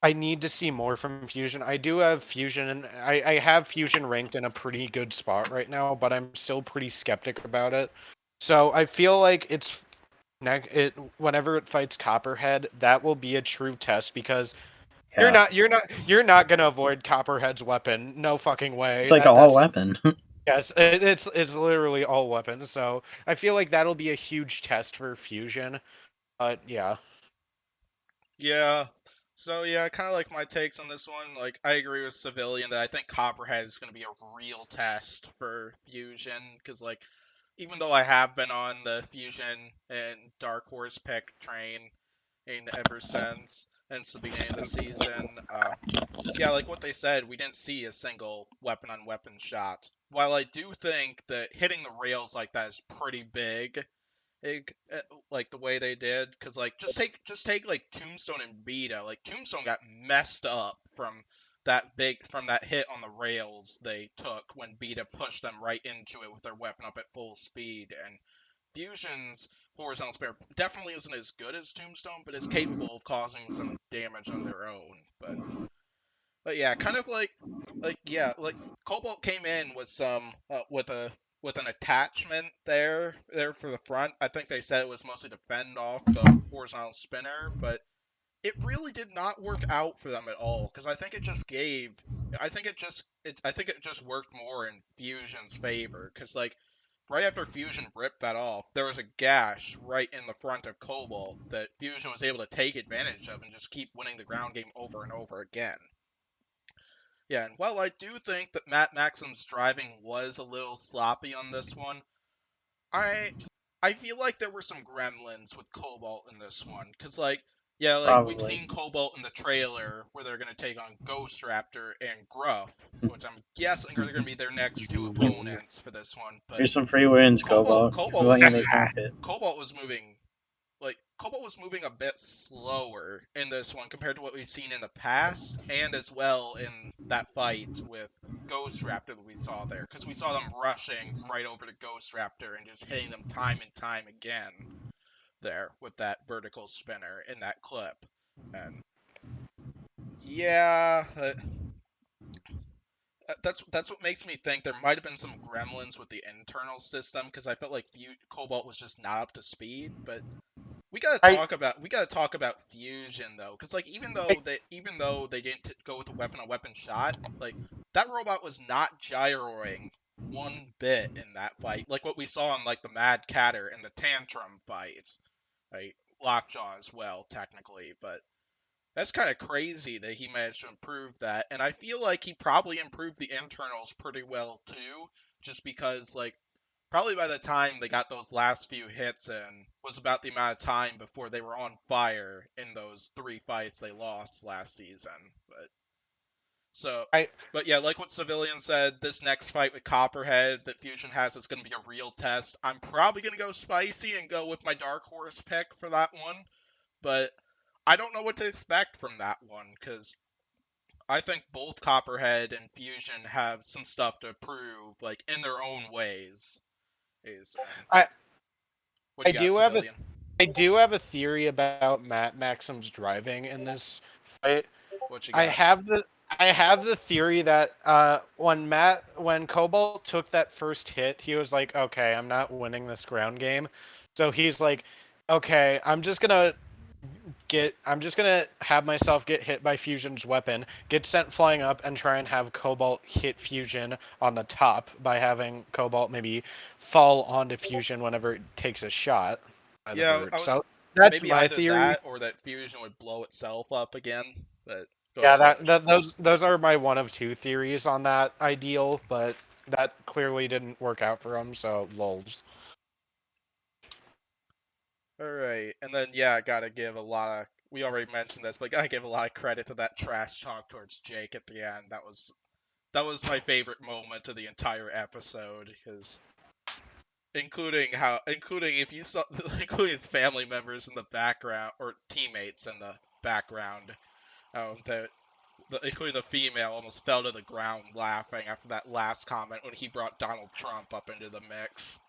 I need to see more from Fusion. I do have Fusion, and I have Fusion ranked in a pretty good spot right now, but I'm still pretty skeptic about it. So I feel like whenever it fights Copperhead, that will be a true test because
Yeah,
you're not gonna avoid Copperhead's weapon. No fucking way.
it's like all
That's
weapon.
yes, it's literally all weapons. So I feel like that'll be a huge test for Fusion. But yeah.
Yeah. So yeah, kind of like my takes on this one. Like I agree with Civilian that I think Copperhead is going to be a real test for Fusion because like even though I have been on the Fusion and Dark Horse pick train and ever since the beginning of the season, yeah, like what they said, we didn't see a single weapon on weapon shot. While I do think that hitting the rails like that is pretty big, like the way they did, because like just take like Tombstone and Beta. Like Tombstone got messed up from that hit on the rails they took when Beta pushed them right into it with their weapon up at full speed. And Fusion's horizontal spare definitely isn't as good as Tombstone, but is capable of causing some damage on their own. But yeah, kind of like yeah, like Cobalt came in with some with an attachment there for the front. I think they said it was mostly to fend off the horizontal spinner, but it really did not work out for them at all because I think it just worked more in Fusion's favor because like right after Fusion ripped that off, there was a gash right in the front of Cobalt that Fusion was able to take advantage of and just keep winning the ground game over and over again. Yeah, and while I do think that Matt Maxim's driving was a little sloppy on this one, I I feel like there were some gremlins with Cobalt in this one, cause like yeah, like we've
Probably.
seen Cobalt in the trailer where they're gonna take on Ghost Raptor and Gruff, which I'm guessing are gonna be their next two opponents for this one. But
Here's some free wins,
Cobalt
Cobalt.
Cobalt
We want
was
you to
mo-
make profit.
Cobalt was moving Cobalt was moving a bit slower in this one compared to what we've seen in the past, and as well in that fight with Ghost Raptor that we saw there, because we saw them rushing right over to Ghost Raptor and just hitting them time and time again there with that vertical spinner in that clip. And yeah, that's what makes me think there might have been some gremlins with the internal system because I felt like Cobalt was just not up to speed, but
I
we gotta talk about Fusion though, because like
I
even though they didn't go with a weapon on weapon shot, like that robot was not gyroing one bit in that fight, like what we saw in like the Mad Catter and the Tantrum fight, right? Lockjaw as well, technically, but that's kind of crazy that he managed to improve that, and I feel like he probably improved the internals pretty well too, just because like probably by the time they got those last few hits in was about the amount of time before they were on fire in those three fights they lost last season. So,
I
but yeah, like what Civilian said, this next fight with Copperhead that Fusion has is going to be a real test. I'm probably going to go spicy and go with my Dark Horse pick for that one, but I don't know what to expect from that one because I think both Copperhead and Fusion have some stuff to prove, like in their own ways. Is and
I
what do
I
you got,
do have a
Civilian?
I do have a theory about Matt Maxim's driving in this fight.
What you
I
got?
have the I have the theory that when Cobalt took that first hit, he was like, "Okay, I'm not winning this ground game." So he's like, "Okay, I'm just gonna have myself get hit by Fusion's weapon, get sent flying up, and try and have Cobalt hit Fusion on the top by having Cobalt maybe fall onto Fusion whenever it takes a shot by the
Yeah,
bird."
I was
So that's
maybe
my
either
theory.
that or that Fusion would blow itself up again. But go
Yeah,
ahead, finish.
those are my one of two theories on that ideal, but that clearly didn't work out for him, so lols.
All right, and then yeah, I gotta give a lot of we already mentioned this, but I gotta give a lot of credit to that trash talk towards Jake at the end. That was my favorite moment of the entire episode, because including if you saw including his family members in the background or teammates in the background, that including the female almost fell to the ground laughing after that last comment when he brought Donald Trump up into the mix.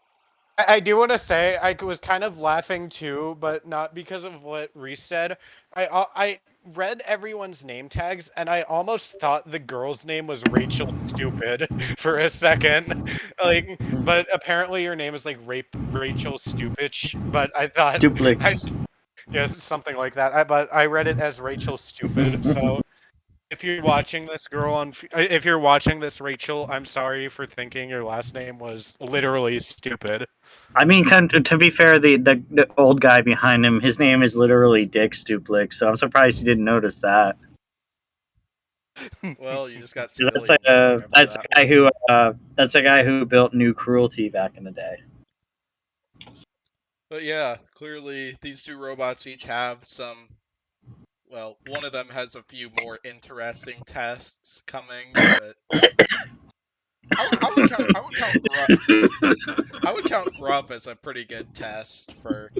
I do want to say I was kind of laughing too, but not because of what Reese said. I read everyone's name tags and I almost thought the girl's name was Rachel Stupid for a second. Like, but apparently your name is like Rachel Stupich. But I thought
Duplicate.
yes, something like that. But I read it as Rachel Stupid. So if you're watching this, if you're watching this, Rachel, I'm sorry for thinking your last name was literally stupid.
I mean, to be fair, the old guy behind him, his name is literally Dick Stuplik, so I'm surprised he didn't notice that.
Well, you just got
'Cause
civilians remember
that's the
that
guy
one.
who that's the guy who built New Cruelty back in the day.
But yeah, clearly these two robots each have some. Well, one of them has a few more interesting tests coming, but I would count Gruff as a pretty good test for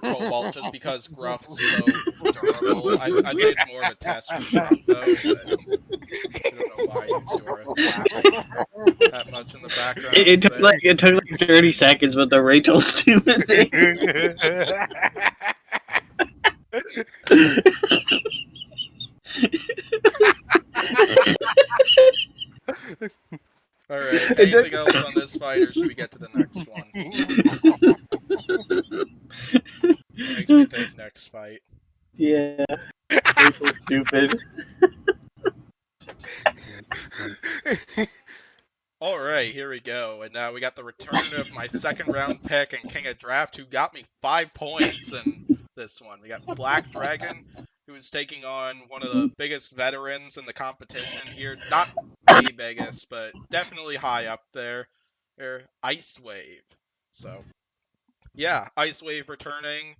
Cobalt, just because Gruff's so durable. I'd say it's more of a test for Gruff though, but I don't know why you two are laughing that much in the background.
It took like 30 seconds with the Rachel Stupid thing.
All right. Anything else on this fight, or should we get to the next one? Makes me think next fight.
Yeah, Rachel Stupid.
All right, here we go. And now we got the return of my second round pick and King of Draft, who got me 5 points in this one. We got Black Dragon, who is taking on one of the biggest veterans in the competition here. Not the biggest, but definitely high up there. Ice Wave. So, yeah, Ice Wave returning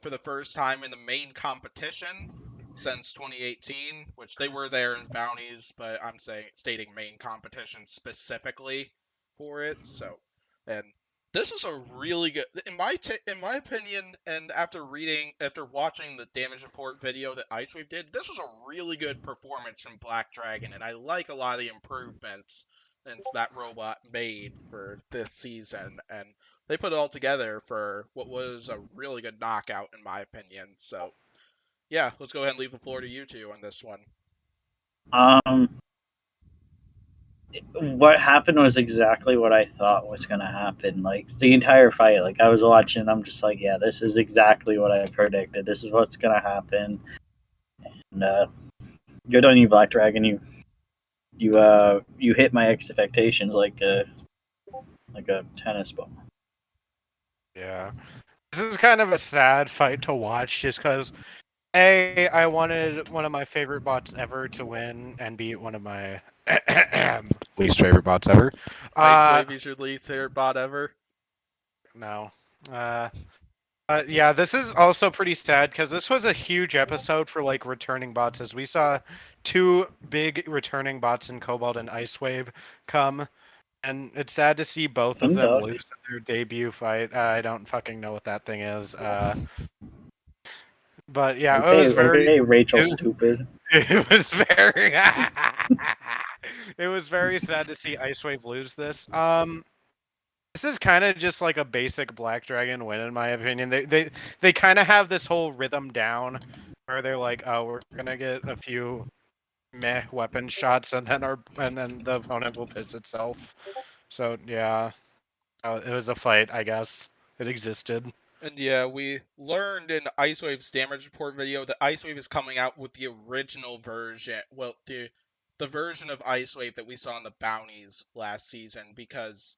for the first time in the main competition since 2018, which they were there in bounties, but I'm stating main competition specifically for it. So, and this is a really good, in my opinion, and after watching the damage report video that Icewave did, this was a really good performance from Black Dragon, and I like a lot of the improvements that robot made for this season, and they put it all together for what was a really good knockout in my opinion. So yeah, let's go ahead and leave the floor to you two on this one.
What happened was exactly what I thought was gonna happen. Like the entire fight, like I was watching, I'm just like, yeah, this is exactly what I predicted. This is what's gonna happen. And good on you, Black Dragon. You hit my expectations like a tennis ball.
Yeah. This is kind of a sad fight to watch just because I wanted one of my favorite bots ever to win and beat one of my least favorite bots ever.
Icewave is your least favorite bot ever?
No. Yeah, this is also pretty sad because this was a huge episode for like returning bots, as we saw two big returning bots in Cobalt and Icewave come, and it's sad to see both of them lose in their debut fight. I don't fucking know what that thing is. But yeah,
okay,
it was very
Rachel Stupid.
It was very it was very sad to see Icewave lose this. This is kind of just like a basic Black Dragon win, in my opinion. They kind of have this whole rhythm down, where they're like, oh, we're gonna get a few meh weapon shots, and then the opponent will piss itself. So yeah, it was a fight, I guess. It existed.
And yeah, we learned in Icewave's damage report video that Icewave is coming out with the original version. Well, the version of Icewave that we saw in the bounties last season, because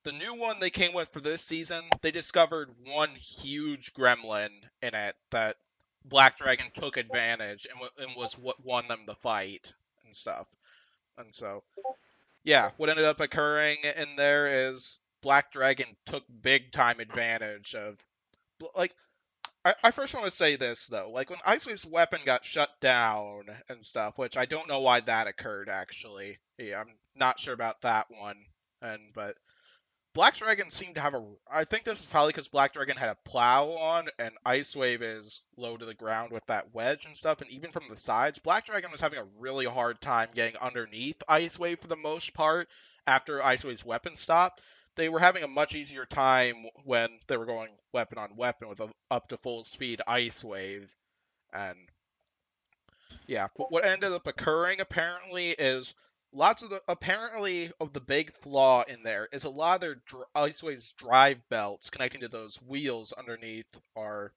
the new one they came with for this season, they discovered one huge gremlin in it that Black Dragon took advantage and was what won them the fight and stuff. And so, yeah, what ended up occurring in there is Black Dragon took big time advantage of, like, I first want to say this though, like when Icewave's weapon got shut down and stuff, which I don't know why that occurred actually. Yeah, I'm not sure about that one. But Black Dragon seemed to have a. I think this is probably because Black Dragon had a plow on, and Icewave is low to the ground with that wedge and stuff. And even from the sides, Black Dragon was having a really hard time getting underneath Icewave for the most part after Icewave's weapon stopped. They were having a much easier time when they were going weapon on weapon with a up to full speed Icewave. And yeah, but what ended up occurring apparently is lots of the big flaw in there is a lot of their Icewave's drive belts connecting to those wheels underneath are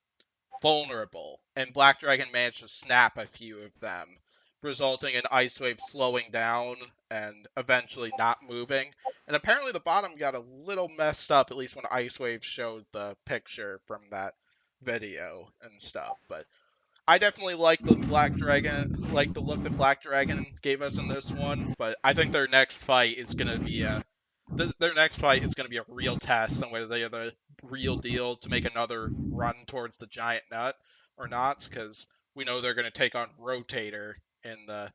vulnerable, and Black Dragon managed to snap a few of them, resulting in Icewave slowing down and eventually not moving. And apparently the bottom got a little messed up, at least when Icewave showed the picture from that video and stuff, but I definitely like the Black Dragon, like the look that Black Dragon gave us in this one. But I think their next fight is gonna be a real test on whether they are the real deal to make another run towards the giant nut or not. Because we know they're gonna take on Rotator in the.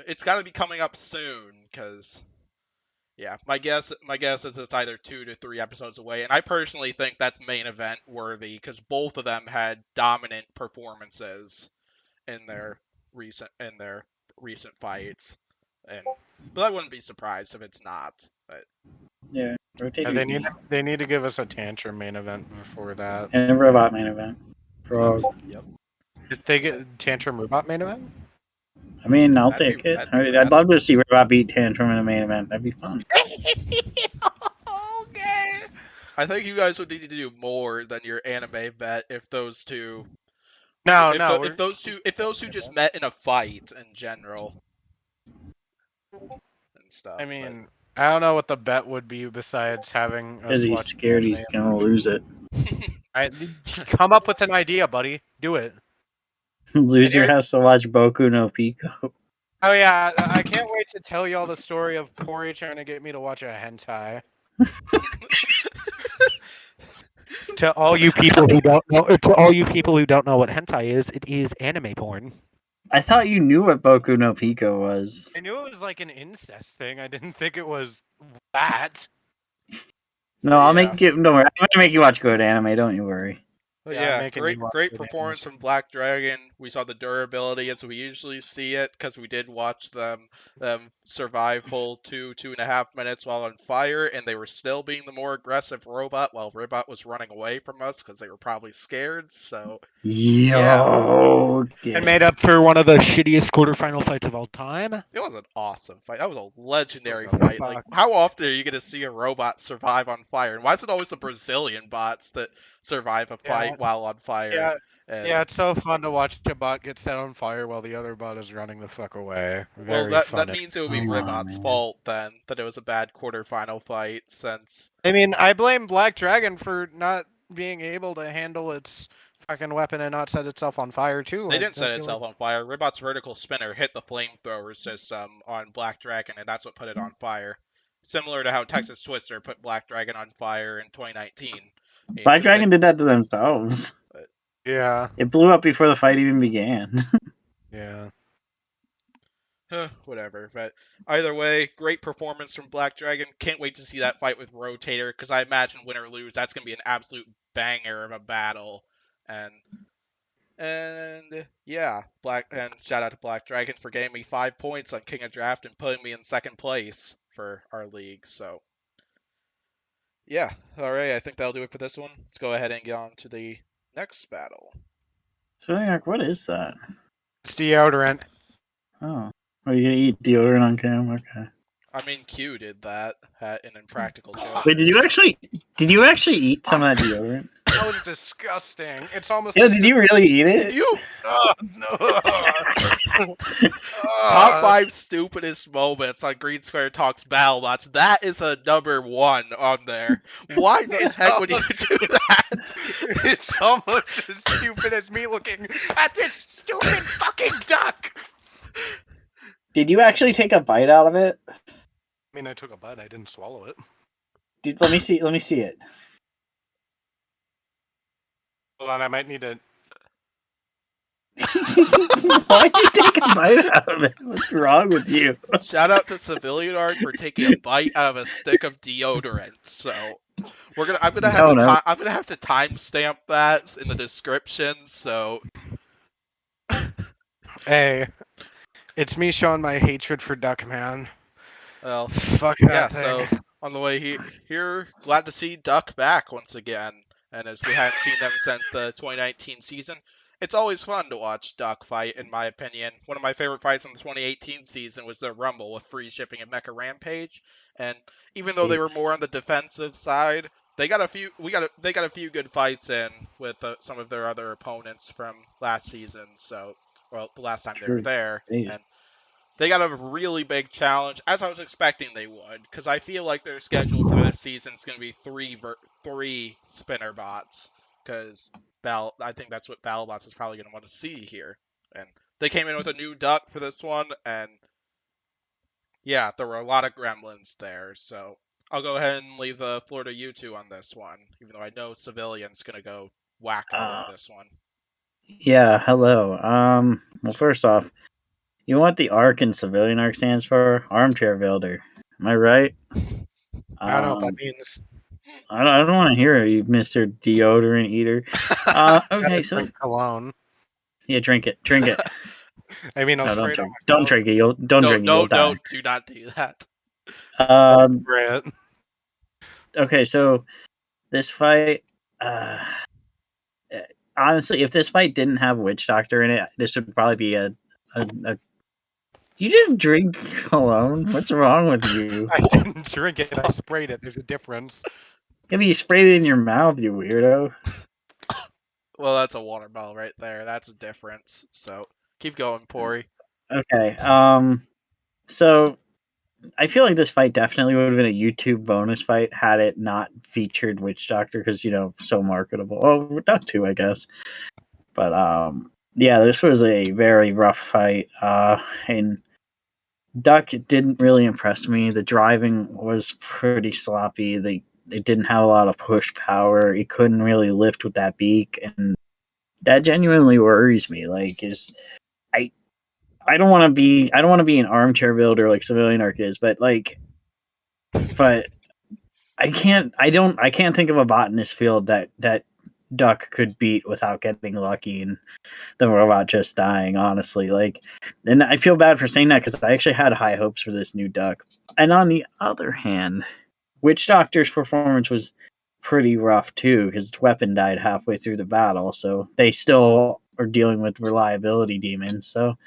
It's got to be coming up soon. Because yeah, my guess is it's either 2 to 3 episodes away, and I personally think that's main event worthy because both of them had dominant performances in their recent fights, and but I wouldn't be surprised if it's not. But
Yeah,
Yeah,
Rotator
they need to give us a Tantrum main event before that.
and a robot main event. Frog.
yep,
Did they get Tantrum Robot main event?
I mean, I'll
that'd
take
be
it.
that'd
I
be
mean,
rad.
I'd love to see Robot beat Tantrum in a main event. That'd be fun.
Okay.
I think you guys would need to do more than your anime bet if those two.
No,
If those two just met in a fight in general and stuff.
I mean, I don't know what the bet would be besides having us
Because he's
watch
scared he's gonna lose it.
Come up with an idea, buddy. Do it.
Loser has to watch Boku no Pico.
Oh yeah, I can't wait to tell y'all the story of Pori trying to get me to watch a hentai.
To all you people who don't know what hentai is, it is anime porn.
I thought you knew what Boku no Pico was.
I knew it was like an incest thing. I didn't think it was that.
No, I'll
Yeah.
make you. Don't worry. I'm gonna make you watch good anime. Don't you worry.
But
Yeah,
yeah,
making me watch
great
good
performance
animation.
from Black Dragon. We saw the durability as we usually see it because we did watch them survive full 2.5 minutes while on fire, and they were still being the more aggressive robot while Robot was running away from us because they were probably scared. So
Yo.
And made up for one of the shittiest quarterfinal fights of all time.
it was an awesome fight. That was a legendary
It was a
fight.
fuck.
Like, how often are you going to see a robot survive on fire? And why is it always the Brazilian bots that survive a fight while on fire?
Yeah.
And,
Yeah, it's so fun to watch a bot get set on fire while the other bot is running the fuck away.
well,
Very fun.
that means it would be
Come on,
Ribot's
man.
fault then that it was a bad quarterfinal fight since
I mean, I blame Black Dragon for not being able to handle its fucking weapon and not set itself on fire too.
they didn't set itself on fire. Ribot's vertical spinner hit the flamethrower system on Black Dragon, and that's what put it on fire. Similar to how Texas Twister put Black Dragon on fire in 2019.
Black Dragon did that to themselves.
Yeah.
It blew up before the fight even began.
Yeah.
Whatever, but either way, great performance from Black Dragon. Can't wait to see that fight with Rotator because I imagine win or lose, that's gonna be an absolute banger of a battle. And yeah, shout out to Black Dragon for getting me 5 points on King of Draft and putting me in second place for our league. So yeah, all right, I think that'll do it for this one. Let's go ahead and get on to the next battle.
So, like, what is that?
It's deodorant.
Oh. Are you gonna eat deodorant on camera? Okay.
I mean, Q did that at an Impractical Joke.
Wait, did you actually eat some of that deodorant?
That was disgusting. It's almost.
Yo, did you really eat it?
You
No.
top 5 stupidest moments on Green Square Talks Battlebots. That is a number 1 on there. Why the heck would you do that?
It's almost as stupid as me looking at this stupid fucking duck.
Did you actually take a bite out of it?
I mean, I took a bite. I didn't swallow it.
Let me see it.
Hold on, I might need to.
Why'd you take a bite out of it? What's wrong with you?
Shout out to Civilian Arc for taking a bite out of a stick of deodorant. So I'm gonna have
No,
to
no.
I'm gonna have to timestamp that in the description. So
Hey, it's me showing my hatred for Duck, man.
well,
Fuck
yeah.
that thing.
So on the way here, glad to see Duck back once again. And as we hadn't seen them since the 2019 season, it's always fun to watch Duck fight. In my opinion, one of my favorite fights in the 2018 season was the Rumble with free shipping and Mecha Rampage. And even though they were more on the defensive side, they got a few good fights in with some of their other opponents from last season. So, well, the last time they were there,
Jeez.
and they got a really big challenge, as I was expecting they would, because I feel like their schedule for this season is going to be three spinner bots, because I think that's what Battlebots is probably going to want to see here. And they came in with a new duck for this one, and yeah, there were a lot of gremlins there, so I'll go ahead and leave the floor to you two on this one, even though I know Civilian's going to go wacko on this one.
Yeah, hello. Well, first off, you know what the ARC and Civilian ARC stands for? Armchair Builder. Am I right?
I don't know what that means.
I don't want to hear it, you Mr. Deodorant Eater. Okay, so
Cologne.
yeah, drink it.
I mean,
No,
straight
don't drink it. You'll drink it. You'll die.
No, do not do that.
Brett.
Okay, so this fight, honestly, if this fight didn't have Witch Doctor in it, this would probably be a. You just drink cologne? What's wrong with you?
I didn't drink it. I sprayed it. There's a difference.
Maybe you sprayed it in your mouth, you weirdo.
Well, that's a water bottle right there. That's a difference. So keep going, Pory.
Okay. So I feel like this fight definitely would have been a YouTube bonus fight had it not featured Witch Doctor because so marketable. Oh, Duck too, I guess. But yeah, this was a very rough fight. And Duck didn't really impress me. The driving was pretty sloppy. They didn't have a lot of push power. He couldn't really lift with that beak, and that genuinely worries me. Like, I don't want to be an armchair builder like Civilian Arc is, but I can't think of a bot in this field that Duck could beat without getting lucky and the robot just dying, honestly. And I feel bad for saying that because I actually had high hopes for this new Duck. And on the other hand, Witch Doctor's performance was pretty rough too because its weapon died halfway through the battle, so they still are dealing with reliability demons. So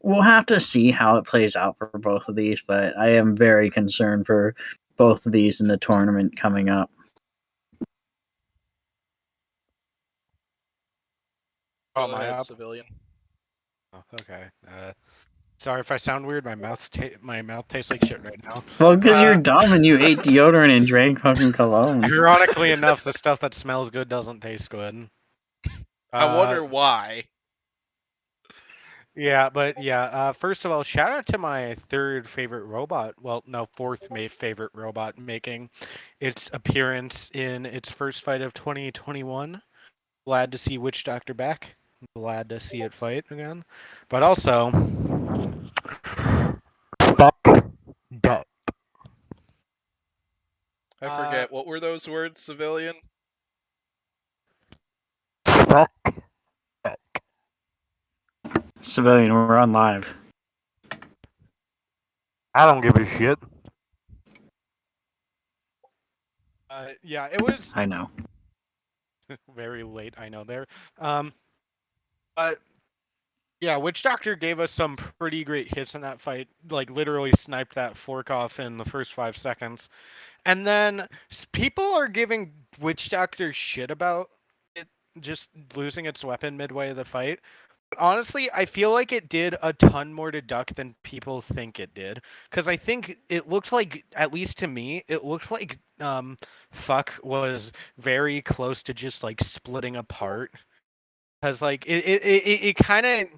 we'll have to see how it plays out for both of these, but I am very concerned for both of these in the tournament coming up.
Go
my
ahead,
up.
Civilian.
Oh, okay. Sorry if I sound weird. My mouth tastes like shit right now.
Well, because you're dumb and you ate deodorant and drank fucking cologne.
Ironically enough, the stuff that smells good doesn't taste good.
I wonder why.
Yeah, but yeah. First of all, shout out to my third favorite robot. Well, no, fourth favorite robot making its appearance in its first fight of 2021. Glad to see Witch Doctor back. Glad to see it fight again. But also, fuck Duck.
I forget. What were those words, Civilian?
Fuck.
Civilian, we're on live.
I don't give a shit. Yeah, it was
I know.
very late. I know there. But yeah, Witch Doctor gave us some pretty great hits in that fight. Like literally sniped that fork off in the first 5 seconds. And then people are giving Witch Doctor shit about it just losing its weapon midway of the fight. But honestly, I feel like it did a ton more to Duck than people think it did. Because I think it looked like, at least to me, it looked like Fuck was very close to just like splitting apart. Because like it kind of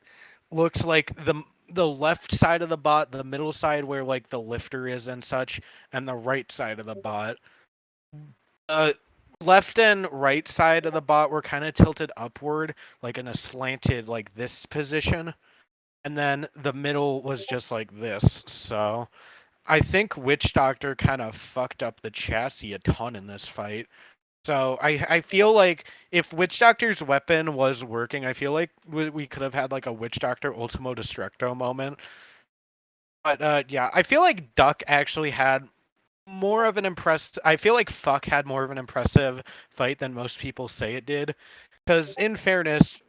looks like the left side of the bot, the middle side where like the lifter is and such, and the right side of the bot. left and right side of the bot were kind of tilted upward, like in a slanted, like this position, and then the middle was just like this. So I think Witch Doctor kind of fucked up the chassis a ton in this fight. So I feel like if Witch Doctor's weapon was working, I feel like we could have had like a Witch Doctor Ultimo Destructo moment. But yeah, I feel like Duck actually had more of an I feel like Fuck had more of an impressive fight than most people say it did. Because in fairness,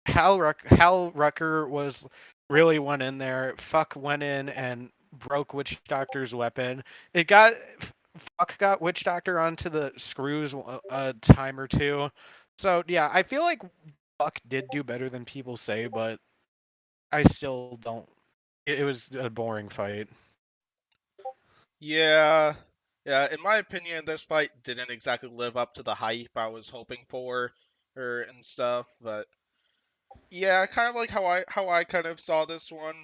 Hal Rucker was really went in there. Fuck went in and broke Witch Doctor's weapon. It got Fuck got Witch Doctor onto the screws a time or two. So yeah, I feel like Fuck did do better than people say, but I still don't. It was a boring fight.
Yeah, yeah. In my opinion, this fight didn't exactly live up to the hype I was hoping for, or and stuff. But yeah, kind of like how I kind of saw this one.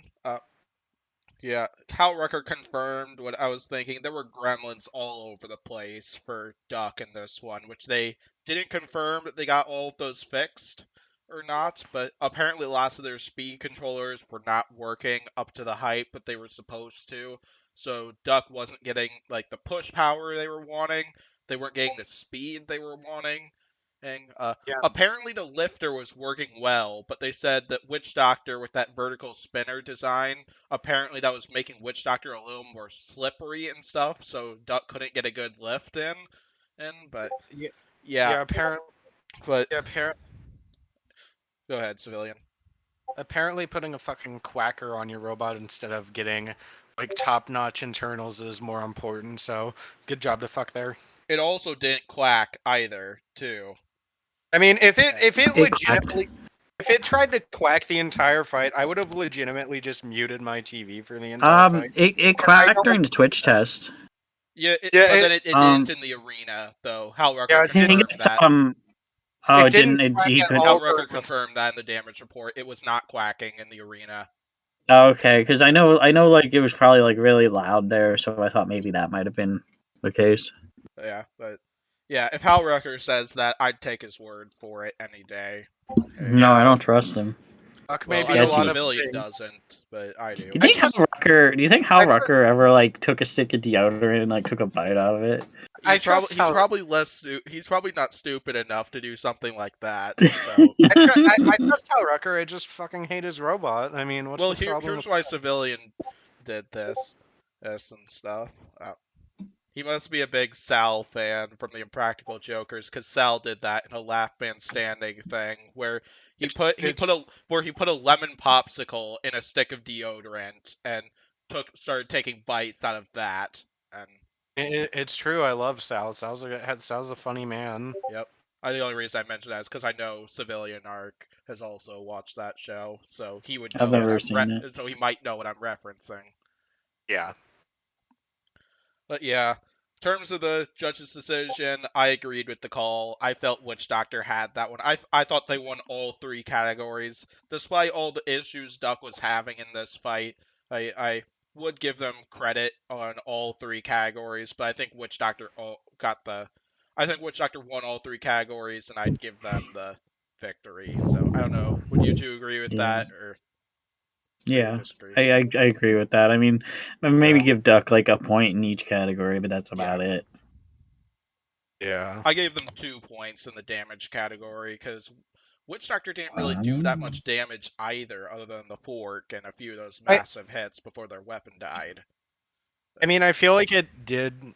Yeah, Cal Rucker confirmed what I was thinking. There were gremlins all over the place for Duck in this one, which they didn't confirm that they got all of those fixed or not, but apparently lots of their speed controllers were not working up to the hype that they were supposed to. So Duck wasn't getting like the push power they were wanting. They weren't getting the speed they were wanting. And
Yeah.
apparently the lifter was working well, but they said that Witch Doctor with that vertical spinner design, apparently that was making Witch Doctor a little more slippery and stuff, so Duck couldn't get a good lift in. But
Yeah,
yeah,
yeah apparently.
but
Yeah,
go ahead, civilian.
apparently putting a fucking quacker on your robot instead of getting like top-notch internals is more important. So good job to Fuck there.
It also didn't quack either, too.
I mean, if it
It quacked.
legitimately if it tried to quack the entire fight, I would have legitimately just muted my TV for the entire fight.
It quacked during the Twitch test.
Yeah,
Yeah,
but then it
um,
didn't in the arena, though. Hal Rucker
Yeah,
I think
confirmed
it's
that.
Oh,
it
it didn't.
didn't quack
He
at
could.
all.
Hal Rucker confirmed that in the damage report. It was not quacking in the arena.
Okay, because I know, like it was probably like really loud there, so I thought maybe that might have been the case.
Yeah, but yeah, if Hal Rucker says that, I'd take his word for it any day.
No, I don't trust him.
Fuck
Well,
maybe
I
a
know
lot of
civilian
things.
doesn't, but I do.
Do you think
trust-
Hal Rucker? Do you think Hal
I trust-
Rucker ever like took a stick of deodorant and like took a bite out of it?
I
He's
trust
probably
Hal-
he's probably not stupid enough to do something like that. So
I trust Hal Rucker. I just fucking hate his robot. I mean, what's
well,
the problem?
here's why civilian did this and stuff. He must be a big Sal fan from the Impractical Jokers, because Sal did that in a Laugh Band Standing thing where he put a lemon popsicle in a stick of deodorant and started taking bites out of that. And
It's true. I love Sal. Sal's a funny man.
yep, the only reason I mentioned that is because I know Civilian Arc has also watched that show, so he would know
I've never seen it.
so he might know what I'm referencing.
Yeah.
But yeah, in terms of the judge's decision, I agreed with the call. I felt Witch Doctor had that one. I thought they won all three categories. Despite all the issues Duck was having in this fight, I would give them credit on all three categories, but I think Witch Doctor won all three categories, and I'd give them the victory. So I don't know. Would you two agree with
Yeah.
that, or
Yeah,
disagree?
I agree with that. I mean, maybe
Yeah.
give Duck like a point in each category, but that's about it.
Yeah.
I gave them 2 points in the damage category because Witch Doctor didn't really do that much damage either, other than the fork and a few of those massive hits before their weapon died.
I mean, I feel like it did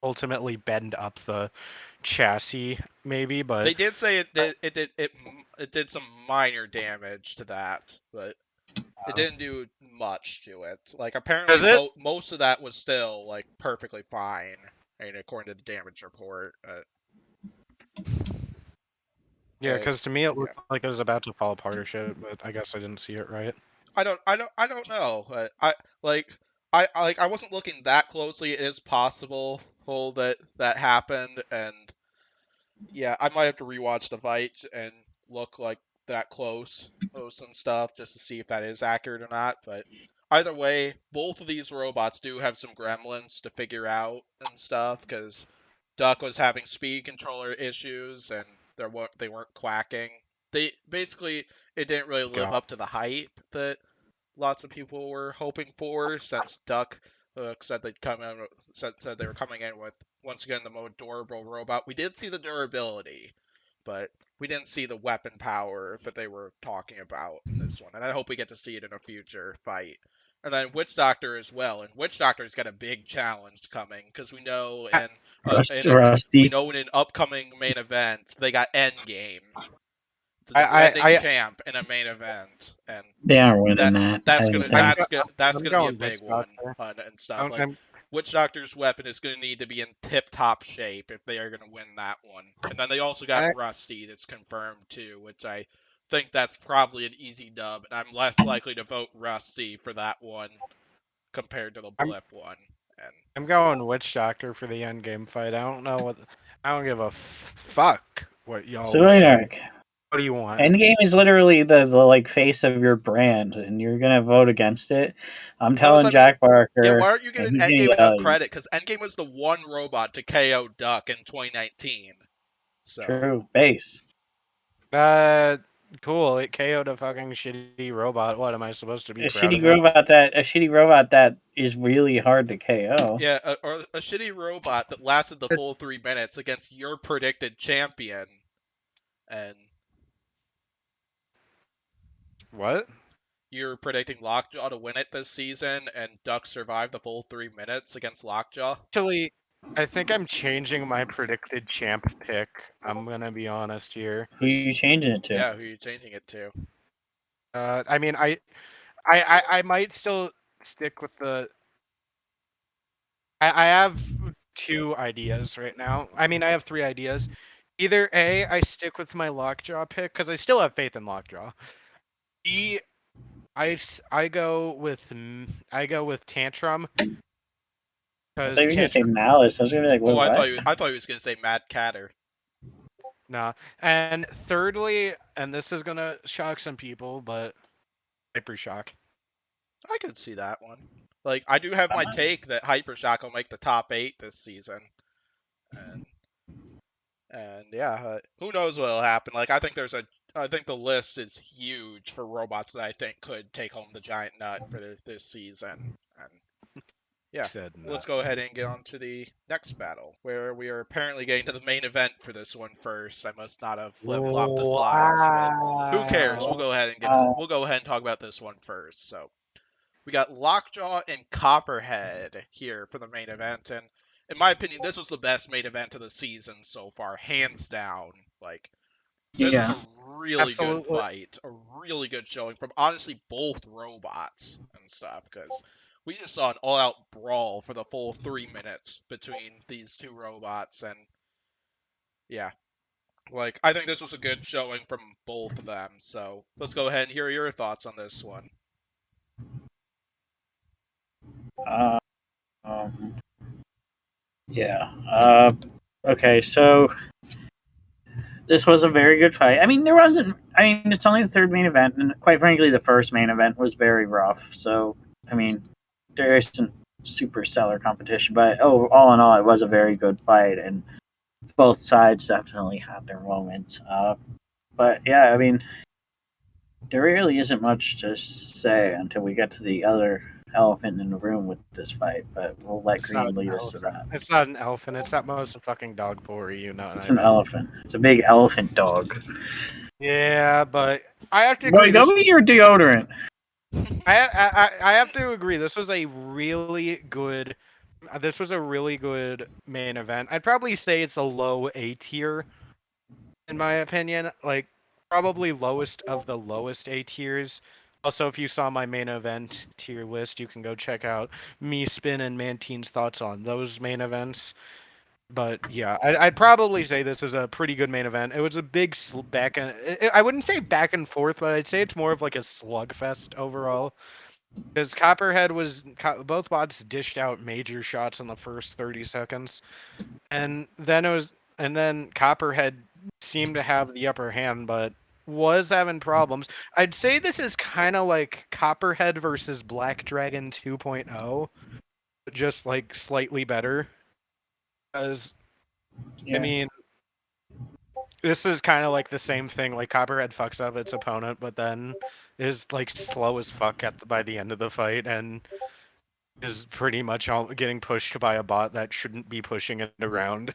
ultimately bend up the chassis, maybe, but
They did say it did some minor damage to that, but it didn't do much to it. Like apparently most of that was still like perfectly fine, according to the damage report.
yeah, because to me it looked like it was about to fall apart or shit, but I guess I didn't see it right.
I don't know. I wasn't looking that closely. It is possible that happened, and yeah, I might have to rewatch the fight and look like that close and stuff just to see if that is accurate or not. But either way, both of these robots do have some gremlins to figure out and stuff, because Duck was having speed controller issues and they weren't quacking. They basically it didn't really live up to the hype that lots of people were hoping for since Duck said said they were coming in with once again the more durable robot. We did see the durability, but we didn't see the weapon power that they were talking about in this one. And I hope we get to see it in a future fight. And then Witch Doctor as well. And Witch Doctor's got a big challenge coming because we know
Rusty.
in an upcoming main event they got Endgame, the
I,
defending
I,
champ in a main event, and
They aren't winning that.
that's
I
gonna
don't think.
that's
I'm
gonna be a
going
big
Witch
one
Doctor.
and stuff. Like
I'm
Witch Doctor's weapon is gonna need to be in tip top shape if they are gonna win that one. And then they also got
I-
Rusty that's confirmed too, which I think that's probably an easy dub, and I'm less likely to vote Rusty for that one compared to the
I'm
Blip one. And
I'm going Witch Doctor for the end game fight. I don't know what. I don't give a fuck what y'all
So,
say.
Arc,
What do you want?
Endgame is literally the like face of your brand, and you're gonna vote against it. I'm
Rose,
telling Jack
yeah,
Barker,
why aren't you
and
giving
he's gonna
Endgame
yell
enough
at you.
credit? Because Endgame was the one robot to KO Duck in 2019. So
True, base.
Cool. It KO'd a fucking shitty robot. What am I supposed to be
A
proud
shitty
of it?
robot that is really hard to KO.
yeah, or a shitty robot that lasted the full 3 minutes against your predicted champion, and
What?
you're predicting Lockjaw to win it this season, and Duck survived the full 3 minutes against Lockjaw.
Actually, I think I'm changing my predicted champ pick. I'm gonna be honest here.
Who are you changing it to?
Yeah, who are you changing it to?
I mean, I might still stick with the. I have two ideas right now. I mean, I have three ideas. Either A, I stick with my Lockjaw pick because I still have faith in Lockjaw. B, I go with Tantrum
I
because
thought you were gonna say
Tantrum.
Malice. I was gonna be like,
Oh,
what?
I thought he was gonna say Mad Catter.
Nah. And thirdly, and this is gonna shock some people, but Hypershock.
I could see that one. Like, I do have my take that Hypershock will make the top 8 this season, and yeah, who knows what'll happen? Like, I think the list is huge for robots that I think could take home the giant nut for this season. And yeah,
Said no.
let's go ahead and get on to the next battle, where we are apparently getting to the main event for this one first. I must not have flip-flopped the slides, but who cares? We'll go ahead and we'll go ahead and talk about this one first. So we got Lockjaw and Copperhead here for the main event, and in my opinion, this was the best main event of the season so far, hands down. Like, this was a really good fight, a really good showing from honestly both robots and stuff, because we just saw an all-out brawl for the full 3 minutes between these two robots, and yeah, like, I think this was a good showing from both of them. So let's go ahead and hear your thoughts on this one.
Yeah. Okay, so this was a very good fight. I mean, there wasn't. I mean, it's only the third main event, and quite frankly, the first main event was very rough. So, I mean, there isn't super stellar competition, but all in all, it was a very good fight, and both sides definitely had their moments. But yeah, I mean, there really isn't much to say until we get to the other elephant in the room with this fight. But we'll let Green lead us to that.
It's not an elephant. It's that most fucking dog Pory, you know.
It's an elephant. It's a big elephant dog.
Yeah, but I have to agree.
Boy, go get your deodorant.
I have to agree. This was a really good. This was a really good main event. I'd probably say it's a low A tier, in my opinion. Like probably lowest of the lowest A tiers. Also, if you saw my main event tier list, you can go check out me, Spin, and Manteen's thoughts on those main events. But yeah, I'd probably say this is a pretty good main event. It was a big back and I wouldn't say back and forth, but I'd say it's more of like a slugfest overall. Because Copperhead both bots dished out major shots in the first 30 seconds, and then Copperhead seemed to have the upper hand, but was having problems. I'd say this is kind of like Copperhead versus Black Dragon 2.0, just like slightly better. Because
Yeah.
I mean, this is kind of like the same thing. Like Copperhead fucks up its opponent, but then is like slow as fuck by the end of the fight, and is pretty much all getting pushed by a bot that shouldn't be pushing it around.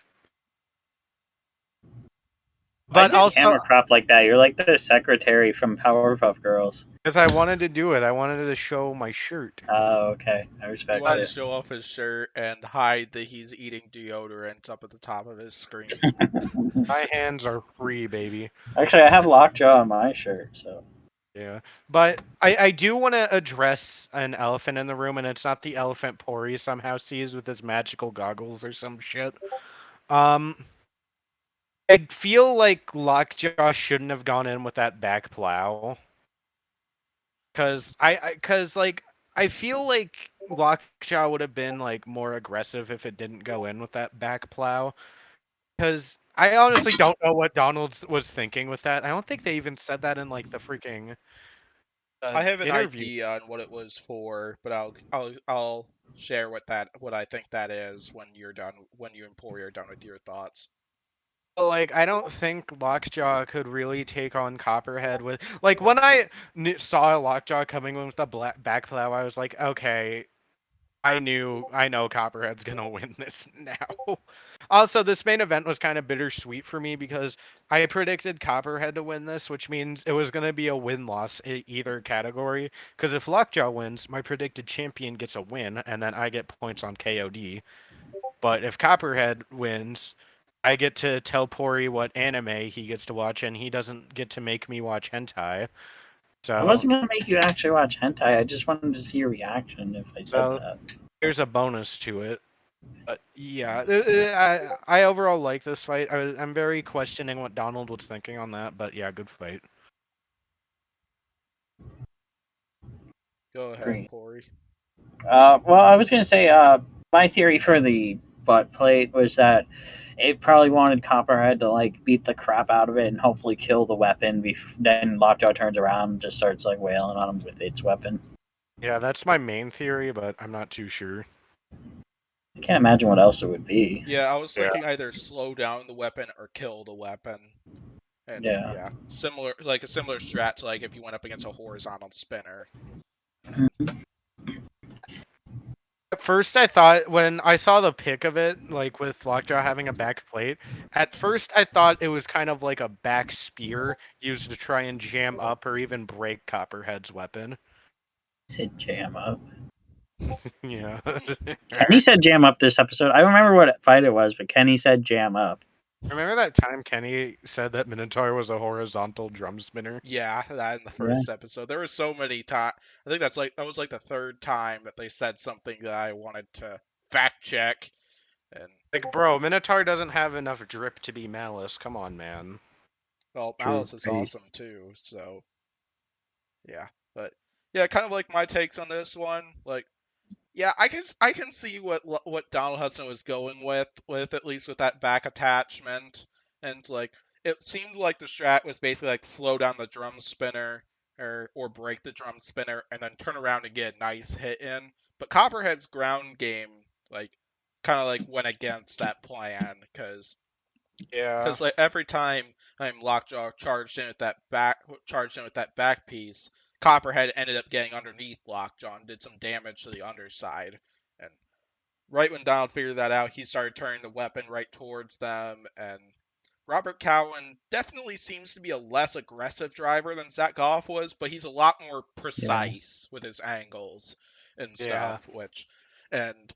Why
But
is your
also,
camera cropped like that? You're like the secretary from Powerpuff Girls.
because I wanted to do it, I wanted to show my shirt.
Oh, okay. I
He
respect
wanted to
it.
show off his shirt and hide that he's eating deodorant up at the top of his screen.
My hands are free, baby.
Actually, I have Lockjaw on my shirt, so.
Yeah, but I do want to address an elephant in the room, and it's not the elephant Pori somehow sees with his magical goggles or some shit. I feel like Lockjaw shouldn't have gone in with that back plow, cause like I feel like Lockjaw would have been like more aggressive if it didn't go in with that back plow. Cause I honestly don't know what Donald was thinking with that. I don't think they even said that in like the freaking
I have an
interview.
idea on what it was for, but I'll share what I think that is when you're done when you and Pori are done with your thoughts.
Like, I don't think Lockjaw could really take on Copperhead with like when I saw Lockjaw coming in with the back plow, I was like, okay, I know Copperhead's gonna win this now. Also, this main event was kind of bittersweet for me because I predicted Copperhead to win this, which means it was gonna be a win-loss either category. Because if Lockjaw wins, my predicted champion gets a win, and then I get points on KOD. But if Copperhead wins, I get to tell Pori what anime he gets to watch, and he doesn't get to make me watch hentai.
I
So,
wasn't gonna make you actually watch hentai. I just wanted to see your reaction if I said
well,
that.
there's a bonus to it. But yeah, I overall like this fight. I'm very questioning what Donald was thinking on that, but yeah, good fight.
Go ahead,
Great.
Pori.
Well, I was gonna say, my theory for the butt plate was that it probably wanted Copperhead to like beat the crap out of it and hopefully kill the weapon. Then Lockjaw turns around and just starts like wailing on him with its weapon.
Yeah, that's my main theory, but I'm not too sure.
I can't imagine what else it would be.
Yeah, I was
Yeah.
thinking either slow down the weapon or kill the weapon. And
Yeah.
yeah, similar like a similar strat to like if you went up against a horizontal spinner.
At first, I thought when I saw the pic of it, like with Lockjaw having a back plate, at first I thought it was kind of like a back spear used to try and jam up or even break Copperhead's weapon.
Said jam up.
Yeah.
Kenny said jam up this episode. I don't remember what fight it was, but Kenny said jam up.
Remember that time Kenny said that Minotaur was a horizontal drum spinner?
Yeah, that in the
Yeah.
first episode. There were so many times. I think that was like the third time that they said something that I wanted to fact check. And
Like, bro, Minotaur doesn't have enough drip to be Malice. Come on, man.
well,
True
Malice is
face.
awesome too. So yeah, but yeah, kind of like my takes on this one. Like, yeah, I can see what Donald Hudson was going with at least with that back attachment, and like it seemed like the strat was basically like slow down the drum spinner or break the drum spinner and then turn around and get a nice hit in. But Copperhead's ground game like kind of like went against that plan
Yeah.
because like every time Lockjaw charged in with that back piece, Copperhead ended up getting underneath Lockjaw and did some damage to the underside. And right when Donald figured that out, he started turning the weapon right towards them. And Robert Cowan definitely seems to be a less aggressive driver than Zach Goff was, but he's a lot more precise with his angles and
Yeah.
stuff, which and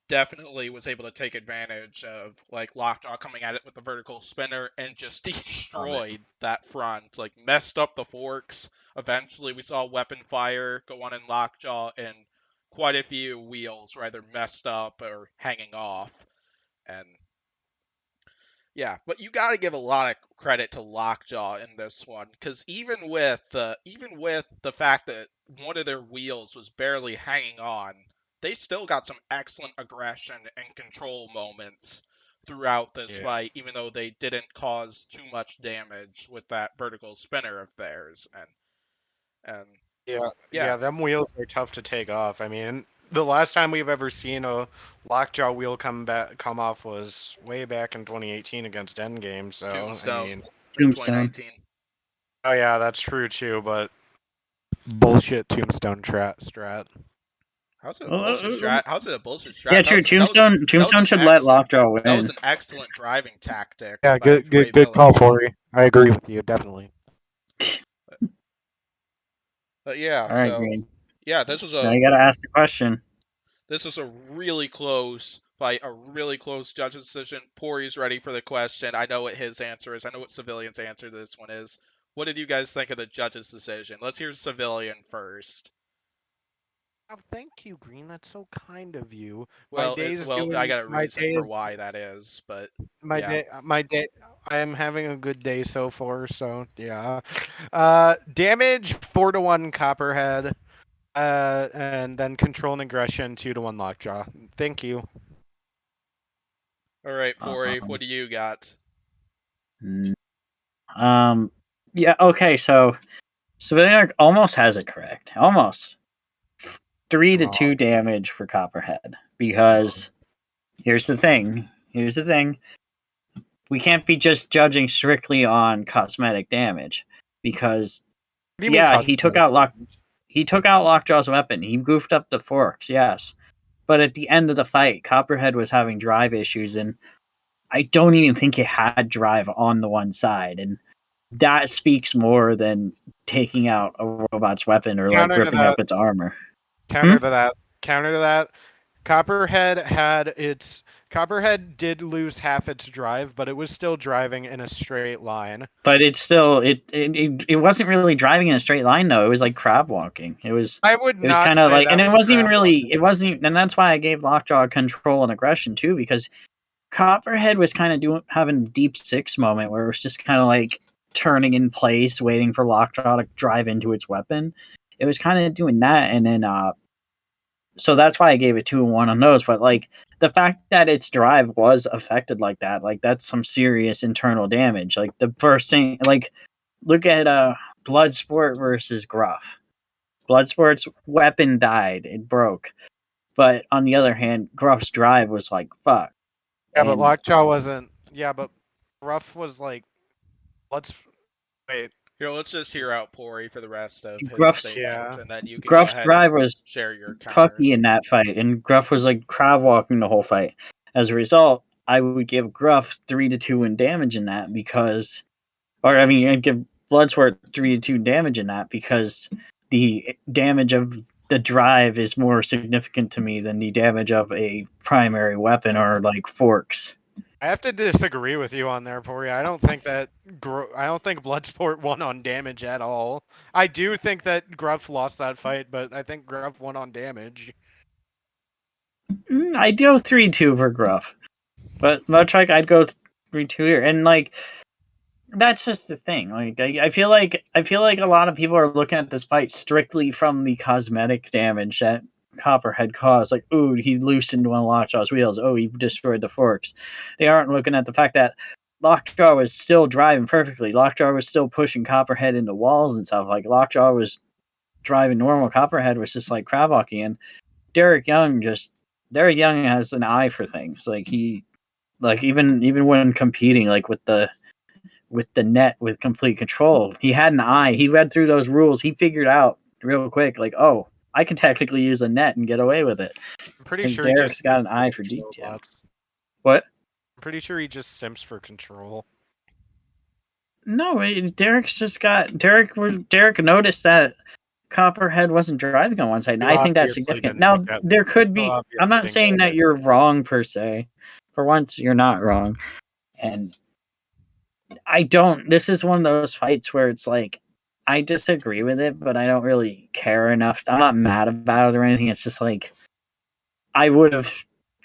definitely was able to take advantage of like Lockjaw coming at it with the vertical spinner and just destroyed that front, like messed up the forks. Eventually we saw weapon fire go on in Lockjaw and quite a few wheels were either messed up or hanging off. And yeah, but you got to give a lot of credit to Lockjaw in this one because even with the fact that one of their wheels was barely hanging on, they still got some excellent aggression and control moments throughout this
Yeah.
fight, even though they didn't cause too much damage with that vertical spinner of theirs. And
Yeah,
yeah,
them wheels are tough to take off. I mean, the last time we've ever seen a Lockjaw wheel come off was way back in 2018 against Endgame. So
Tombstone.
I mean,
In
Tombstone.
2019.
oh yeah, that's true too. But
Bullshit tombstone strat.
How's it a
Uh,
bullshit
uh,
strat? How's it a bullshit strat?
Yeah,
That
true.
was
Tombstone
an
should let Lockjaw
that was
win.
an excellent driving tactic
Yeah,
by Ray
good call,
Villains.
Corey. I agree with you, definitely.
But yeah,
All right,
so
Green.
yeah,
Now you gotta ask the question.
this was a really close fight, a really close judge's decision. Pory's ready for the question. I know what his answer is. I know what Civilian's answer to this one is. What did you guys think of the judge's decision? Let's hear Civilian first.
Oh, thank you, Green. That's so kind of you.
Well, I got a
My
reason
day
for
is
why that is, but
my
yeah.
day.
I am having a good day so far. So yeah, damage 4-1 Copperhead, and then control and aggression 2-1 Lockjaw. Thank you.
All right, Pory,
Um,
what do you got?
mm, yeah. Okay. So Civilian almost has it correct. Almost 3-2 damage for Copperhead. Because here's the thing. Here's the thing. We can't be just judging strictly on cosmetic damage because
What do you mean
he took out Lockjaw's weapon. He goofed up the forks, yes. But at the end of the fight, Copperhead was having drive issues, and I don't even think it had drive on the one side. And that speaks more than taking out a robot's weapon or like
Counter to
ripping up
that.
its armor.
Counter to that. Counter to that. Copperhead did lose half its drive, but it was still driving in a straight line.
But it's still it wasn't really driving in a straight line though. It was like crab walking.
I would
It was
not
kind of
say
like,
that
and it
was
wasn't even
crab
really,
walking.
it wasn't, and that's why I gave Lockjaw control and aggression too, because Copperhead was kind of having a deep six moment where it was just kind of like turning in place, waiting for Lockjaw to drive into its weapon. It was kind of doing that, and then so that's why I gave it 2-1 on those. But like the fact that its drive was affected like that, like that's some serious internal damage. Like the first thing, like look at Bloodsport versus Gruff. Bloodsport's weapon died; it broke. But on the other hand, Gruff's drive was like fuck.
Yeah, but
And
Lockjaw wasn't. Yeah, but Ruff was like. Let's wait.
Here, let's just hear out Pory for the rest of his
Gruff's
statement, and then you can go
Gruff's
ahead and
drive was
share your
fucky
counters.
in that fight, and Gruff was like crab walking the whole fight. As a result, I would give Gruff 3-2 in damage in that because, or I mean, I'd give Bloodsport 3-2 damage in that because the damage of the drive is more significant to me than the damage of a primary weapon or like forks.
I have to disagree with you on there, Pori. I don't think that. I don't think Bloodsport won on damage at all. I do think that Gruff lost that fight, but I think Gruff won on damage.
I'd go 3-2 for Gruff, but much like I'd go 3-2 here, and like that's just the thing. Like I feel like a lot of people are looking at this fight strictly from the cosmetic damage that Copperhead caused. Like, ooh, he loosened one of Lockjaw's wheels. Oh, he destroyed the forks. They aren't looking at the fact that Lockjaw was still driving perfectly. Lockjaw was still pushing Copperhead into walls and stuff. Like Lockjaw was driving normal. Copperhead was just like crab walking. And Derek Young has an eye for things. Like he like even when competing, like with the net with complete control. He had an eye. He read through those rules. He figured out real quick, like, oh, I can technically use a net and get away with it.
I'm pretty
Because
sure
Derek's
he
got
just
an eye for
simps for
detail.
robots.
What?
I'm pretty sure he just simps for control.
No, Derek's just got Derek noticed that Copperhead wasn't driving on one side, and
You
I think that's
obviously
significant.
didn't
Now
think that.
there could
You
be.
obviously
I'm not
didn't
saying
get
that you're wrong per se. For once, you're not wrong, and I don't. This is one of those fights where it's like I disagree with it, but I don't really care enough. I'm not mad about it or anything. It's just like I would have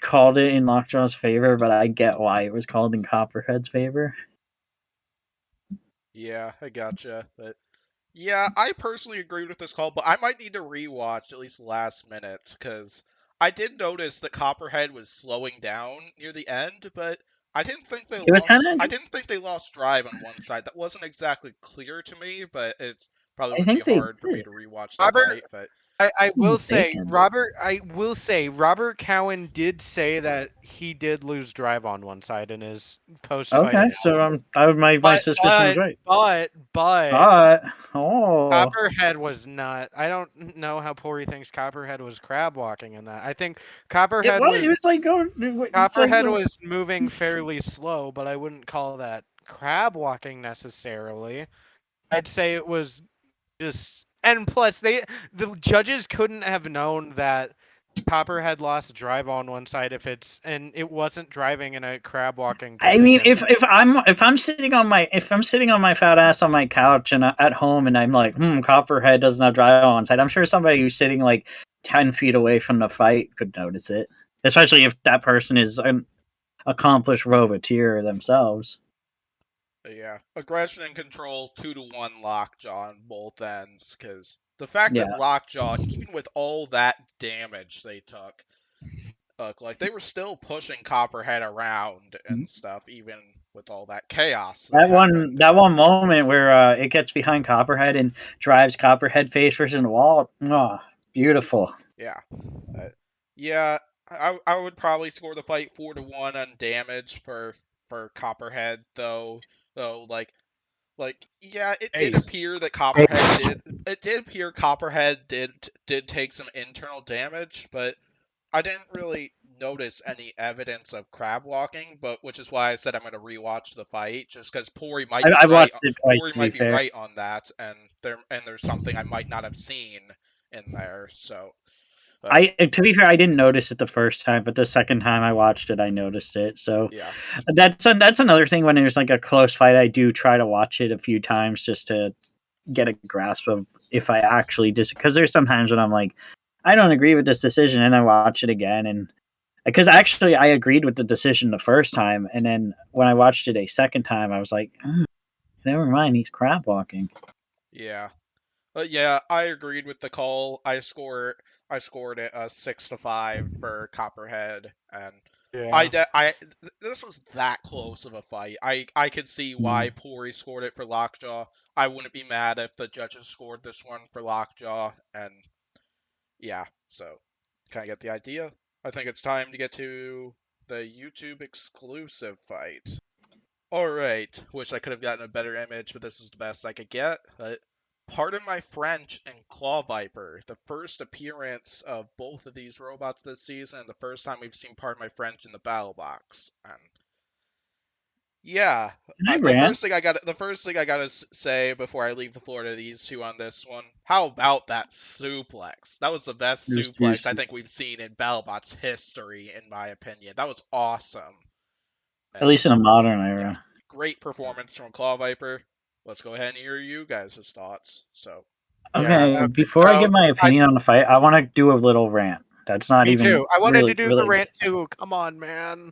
called it in Lockjaw's favor, but I get why it was called in Copperhead's favor.
Yeah, I gotcha. But yeah, I personally agreed with this call, but I might need to rewatch at least the last minute because I did notice that Copperhead was slowing down near the end, but I didn't think they
It was
lost.
kind
I
of
didn't think they lost drive on one side. That wasn't exactly clear to me, but Probably
I
wouldn't
think
be
they
hard for me
did.
to rewatch the
Robert,
fight, but
I will say
Mistaken.
Robert Cowan did say that he did lose drive on one side in his post-fight
Okay, so my
But
suspicion was right.
but
Oh,
Copperhead was not. I don't know how Pori thinks Copperhead was crab walking in that. I think Copperhead
it was like going. It's like
Copperhead was moving fairly slow, but I wouldn't call that crab walking necessarily. I'd say it was just, and plus the judges couldn't have known that Copperhead lost drive on one side and it wasn't driving in a crab walking
I mean,
position.
if I'm sitting on my fat ass on my couch and at home, and I'm like, Copperhead doesn't have drive on one side. I'm sure somebody who's sitting like 10 feet away from the fight could notice it, especially if that person is an accomplished roboteer themselves.
yeah, aggression and control 2-1 Lockjaw on both ends. Because the fact
Yeah,
that Lockjaw, even with all that damage they took, like they were still pushing Copperhead around and stuff, even with all that chaos that happened.
that one moment where it gets behind Copperhead and drives Copperhead face first in the wall. Oh, beautiful.
Yeah, uh, yeah. I would probably score the fight 4-1 on damage for Copperhead though. Though yeah, it did
Ace.
appear that Copperhead did. It did appear Copperhead did take some internal damage, but I didn't really notice any evidence of crab walking. But which is why I said I'm going to rewatch the fight, just because Pori might be
I
right.
watched it twice,
Pori
to be
might be
fair.
right on that, and there's something I might not have seen in there. So, but
To be fair, I didn't notice it the first time, but the second time I watched it, I noticed it. So
yeah,
that's another thing. When there's like a close fight, I do try to watch it a few times just to get a grasp of if I actually because there's sometimes when I'm like, I don't agree with this decision, and I watch it again, and because actually I agreed with the decision the first time, and then when I watched it a second time, I was like, never mind, he's crab walking.
yeah. But yeah, I agreed with the call. I scored it 6-5 for Copperhead, and
Yeah.
this was that close of a fight. I could see why Pori scored it for Lockjaw. I wouldn't be mad if the judges scored this one for Lockjaw, and yeah, so kind of get the idea. I think it's time to get to the YouTube exclusive fight. Alright, wish I could have gotten a better image, but this is the best I could get. Pardon My French and Claw Viper, the first appearance of both of these robots this season, and the first time we've seen Pardon My French in the Battlebots. And yeah,
Can I
the
rant?
first thing I gotta say before I leave the floor to these two on this one. How about that suplex? That was the best
It was
suplex I
juicy.
think we've seen in Battlebots history, in my opinion. That was awesome.
At least in a modern
Yeah,
era.
great performance from Claw Viper. Let's go ahead and hear you guys' thoughts. So,
Yeah.
Okay, before I
So
give my
I
opinion on the fight, I want to do a little rant. That's not
me
even
too. I wanted to
really,
do the
really.
rant too. Come on, man.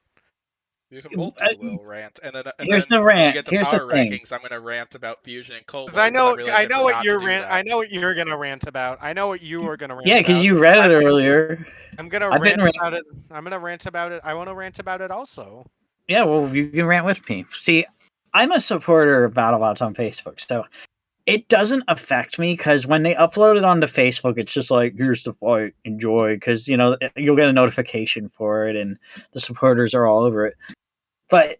you can both do a little rant, and
Here's
then
the
when we
rant.
get to
Here's the
power
thing.
rankings, I'm gonna rant about Fusion and
Because
Kobo because I realized I forgot to do that.
I know what you're gonna rant about. I know what you were gonna rant
Yeah, because
about.
you read it
I'm,
earlier.
I'm gonna
I've been
rant
rant.
about it. I'm gonna rant about it. I want to rant about it also.
Yeah, well, you can rant with me. See, I'm a supporter of BattleBots on Facebook, so it doesn't affect me because when they upload it onto Facebook, it's just like, here's the fight, enjoy, because you'll get a notification for it, and the supporters are all over it. But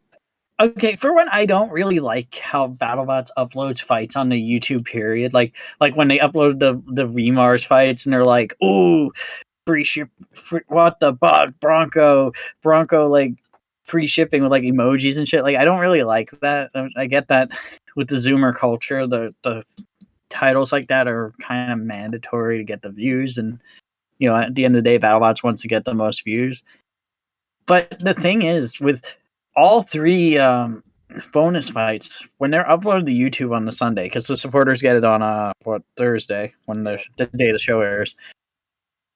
okay, for one, I don't really like how BattleBots uploads fights on the YouTube period. Like when they upload the Remars fights, and they're like, "Ooh, free ship, what the bot Bronco, like free shipping with like emojis and shit." Like, I don't really like that. I get that with the Zoomer culture, the titles like that are kind of mandatory to get the views, and at the end of the day, BattleBots wants to get the most views. But the thing is, with all three bonus fights, when they're uploaded to YouTube on the Sunday, because the supporters get it on Thursday, when the day the show airs.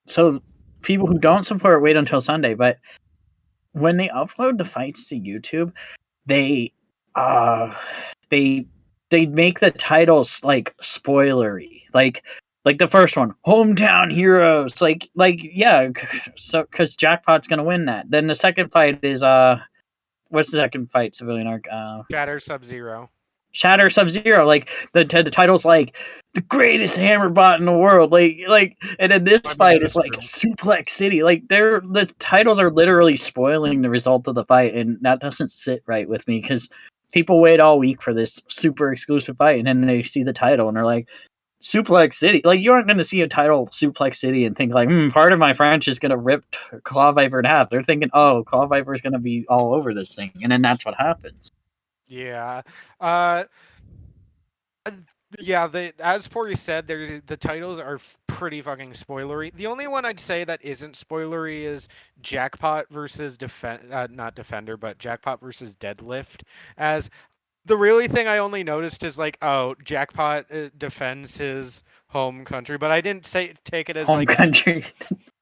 So people who don't support wait until Sunday, but when they upload the fights to YouTube, they uh they they make the titles like spoilery, like the first one, hometown heroes, like yeah, so because Jackpot's gonna win that. Then the second fight is what's the second fight, Civilian Arc?
Shatter Sub-Zero.
Shatter Sub-Zero. Like the title's like the greatest hammer bot in the world. Like, and then this fight is like Suplex City. Like the titles are literally spoiling the result of the fight, and that doesn't sit right with me because people wait all week for this super exclusive fight, and then they see the title and they're like, Suplex City. Like, you aren't going to see a title Suplex City and think like, part of my French is going to rip Claw Viper in half. They're thinking, oh, Claw Viper is going to be all over this thing, and then that's what happens.
Yeah. Yeah, as Pori said, the titles are pretty fucking spoilery. The only one I'd say that isn't spoilery is Jackpot versus not Defender, but Jackpot versus Deadlift. As the really thing I only noticed is like, oh, Jackpot defends his home country, but I didn't take it as
Home
like
country.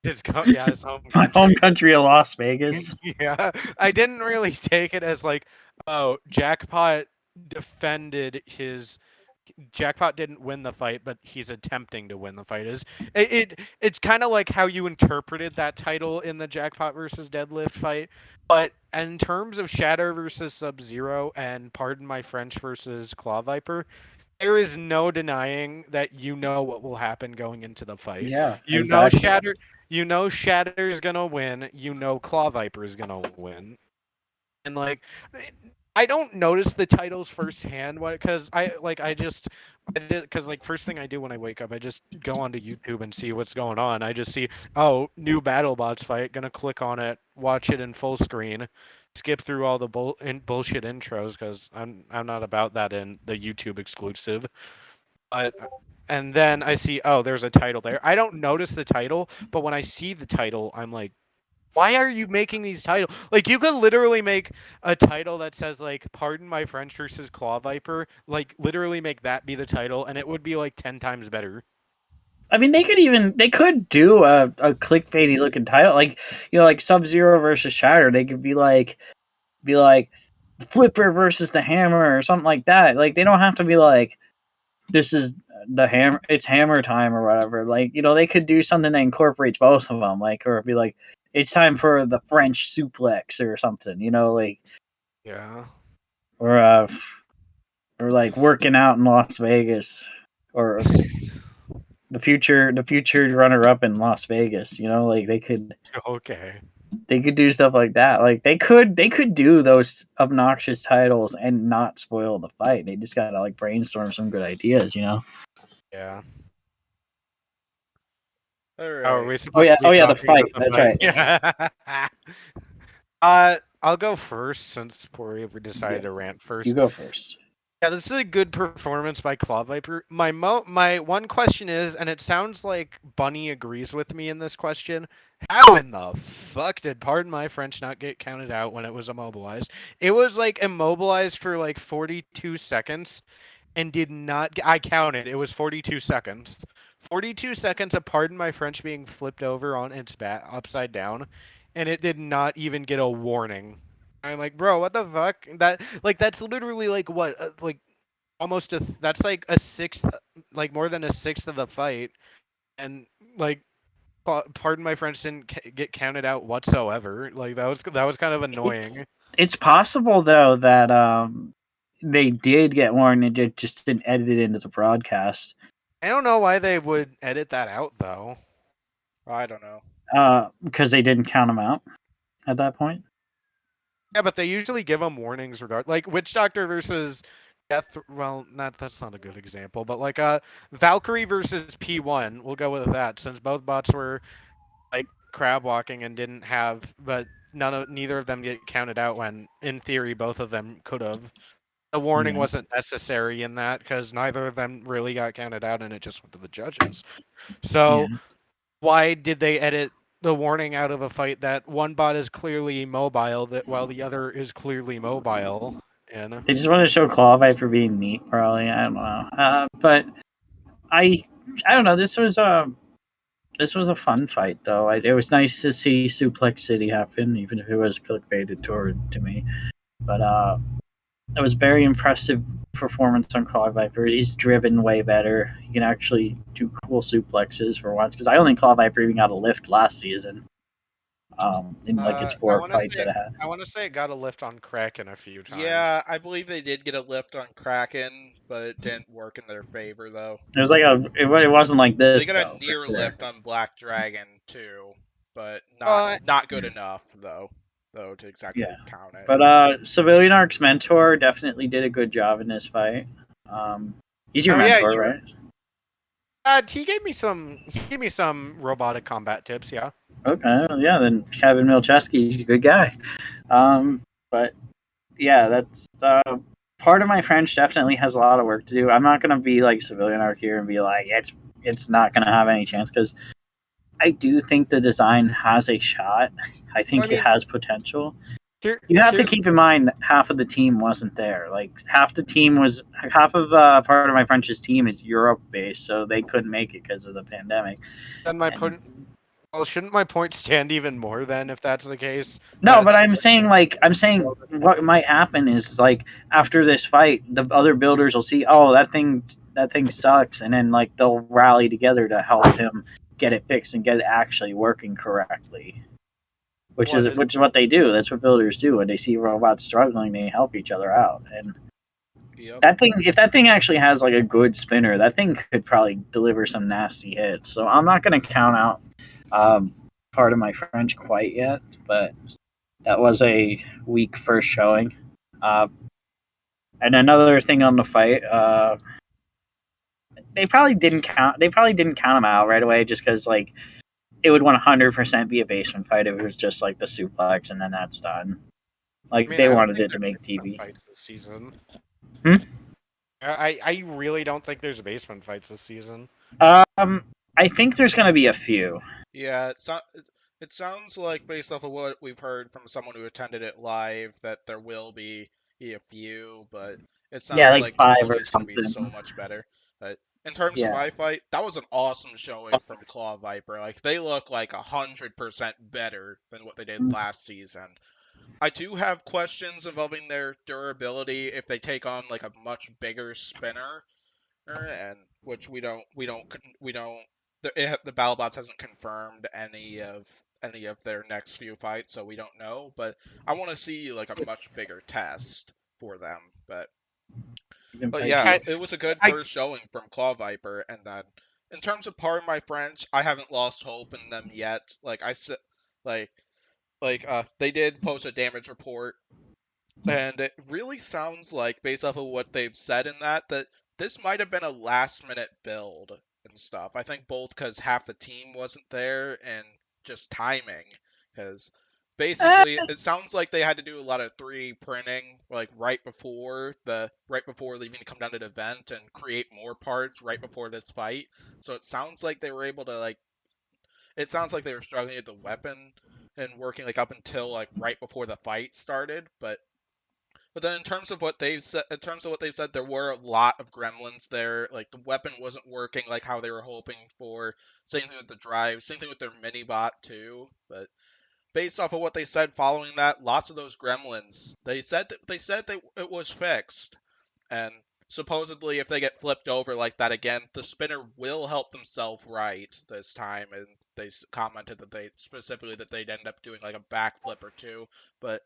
his home
My
country.
home country of Las Vegas.
Yeah, I didn't really take it as like, oh, Jackpot defended his. Jackpot didn't win the fight, but he's attempting to win the fight. It's kind of like how you interpreted that title in the Jackpot versus Deadlift fight. But in terms of Shatter versus Sub-Zero and Pardon My French versus Claw Viper, there is no denying that you know what will happen going into the fight.
Yeah,
You
exactly.
know Shatter's gonna win. You know Claw Viper is gonna win. And like, I don't notice the titles firsthand because because like first thing I do when I wake up, I just go onto YouTube and see what's going on. I just see, oh, new Battlebots fight, gonna click on it, watch it in full screen, skip through all the bullshit intros because I'm not about that in the YouTube exclusive. But and then I see, oh, there's a title there. I don't notice the title, but when I see the title, I'm like, why are you making these titles? Like, you could literally make a title that says, like, Pardon My French versus Claw Viper. Like, literally make that be the title, and it would be, like, 10 times better.
I mean, they could do a clickbaity looking title, like, like Sub-Zero versus Shatter. They could be like the Flipper versus the Hammer or something like that. Like, they don't have to be like, this is the hammer, it's hammer time or whatever. Like, they could do something that incorporates both of them, like, or be like, it's time for the French suplex or something, like,
Yeah.
or like working out in Las Vegas, or the future runner up in Las Vegas. Like, they could
Okay.
do stuff like that. Like, they could do those obnoxious titles and not spoil the fight. They just gotta like brainstorm some good ideas.
Yeah.
All right.
Oh, are we supposed to be
the
talking
fight.
about
That's
the
right.
I'll go first since Pori decided to rant first.
You go first.
Yeah, this is a good performance by Claw Viper. My one question is, and it sounds like Bunny agrees with me in this question, how in the fuck did Pardon My French not get counted out when it was immobilized? It was like immobilized for like 42 seconds and did not I counted. It was 42 seconds. 42 seconds of Pardon My French being flipped over on its back upside down, and it did not even get a warning. I'm like, bro, what the fuck? That's literally like what, like almost that's like a sixth, like more than a sixth of the fight, and like, Pardon My French didn't get counted out whatsoever. Like that was kind of annoying.
It's possible though that they did get warned and just didn't edit it into the broadcast.
I don't know why they would edit that out though.
I don't know.
Because they didn't count them out at that point.
Yeah, but they usually give them warnings like Witch Doctor versus Death. Well, that's not a good example, but like Valkyrie versus P1. We'll go with that since both bots were like crab walking and didn't have, but neither of them get counted out when in theory both of them could have. The warning wasn't necessary in that because neither of them really got counted out and it just went to the judges. So why did they edit the warning out of a fight that one bot is clearly mobile while the other is clearly mobile? And
they just want to show Claw Viper being neat, probably. I don't know. But I don't know. This was a fun fight, though. It was nice to see Suplex City happen, even if it was clickbaited to me. But it was very impressive performance on Claw Viper. He's driven way better. He can actually do cool suplexes for once. Because I don't think Claw Viper even got a lift last season. in like its
I
4
want to
fights
say
that it had.
I want to say it got a lift on Kraken a few times.
Yeah, I believe they did get a lift on Kraken, but it didn't work in their favor though.
It was like it wasn't like
They
this
got a
though. For
near
sure.
lift on Black Dragon too, but
Uh,
not good enough though to exactly
Yeah.
count it.
But Civilian Arc's mentor definitely did a good job in this fight. He's your
Oh, yeah,
mentor, right?
he gave me some robotic combat tips. Yeah.
Okay, well, yeah. Then Kevin Milcheski's a good guy. But yeah, that's part of my French definitely has a lot of work to do. I'm not gonna be like Civilian Arc here and be like it's not gonna have any chance because I do think the design has a shot. I think
I mean,
it has potential.
Here,
You have to
here's
keep in mind half of the team wasn't there. Like half of part of my French's team is Europe based, so they couldn't make it because of the pandemic.
then my
And
point. Well, shouldn't my point stand even more then if that's the case?
no, but I'm saying what might happen is like after this fight, the other builders will see, oh, that thing sucks, and then like they'll rally together to help him get it fixed and get it actually working correctly. Which is what they do. That's what builders do when they see robots struggling. They help each other out. And
Yep.
if that thing actually has like a good spinner, that thing could probably deliver some nasty hits. So I'm not going to count out part of my French quite yet, but that was a weak first showing. And another thing on the fight, they probably didn't count. They probably didn't count them out right away, just because like it would 100% be a basement fight if it was just like the suplex and then that's done. Like
I mean,
they
I don't
wanted
think
it to
there's
make TV.
fights this season.
Hmm?
I really don't think there's basement fights this season.
I think there's going to be a few.
Yeah, it sounds like based off of what we've heard from someone who attended it live that there will be a few, but it
Yeah,
sounds
like
like the
5
movie
or
is going to be
something.
so much better. But in terms of
Yeah.
my fight, that was an awesome showing from Claw Viper. Like they look like 100% better than what they did last season. I do have questions involving their durability if they take on like a much bigger spinner, and which the Battlebots hasn't confirmed any of their next few fights, so we don't know. But I want to see like a much bigger test for them. But yeah, it was a good first showing from Claw Viper, and then in terms of Pardon My French, I haven't lost hope in them yet. Like I said, like they did post a damage report, and it really sounds like, based off of what they've said in that this might have been a last minute build and stuff. I think both because half the team wasn't there and just timing. Because basically, it sounds like they had to do a lot of 3D printing, like right before leaving to come down to the event and create more parts right before this fight. So it sounds like they were able to it sounds like they were struggling with the weapon and working like up until like right before the fight started, but then in terms of what they've said, there were a lot of gremlins there. Like the weapon wasn't working like how they were hoping for. Same thing with the drive. Same thing with their mini bot too. But based off of what they said following that, lots of those gremlins, they said that it was fixed. And supposedly, if they get flipped over like that again, the spinner will help themselves right this time. And they commented that they'd end up doing like a backflip or two. But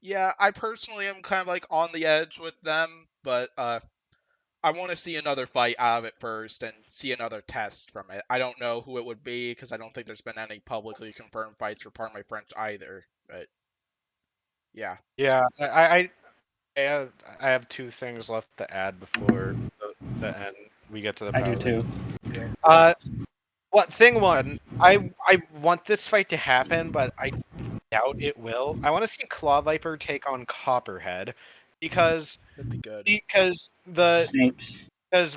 yeah, I personally am kind of like on the edge with them, but I want to see another fight out of it first and see another test from it. I don't know who it would be because I don't think there's been any publicly confirmed fights for Pardon My French either. But yeah.
Yeah, I have two things left to add before the end. We get to the
I do
battle.
too.
Thing one, I want this fight to happen, but I doubt it will. I want to see Claw Viper take on Copperhead because
That'd be good.
Snakes.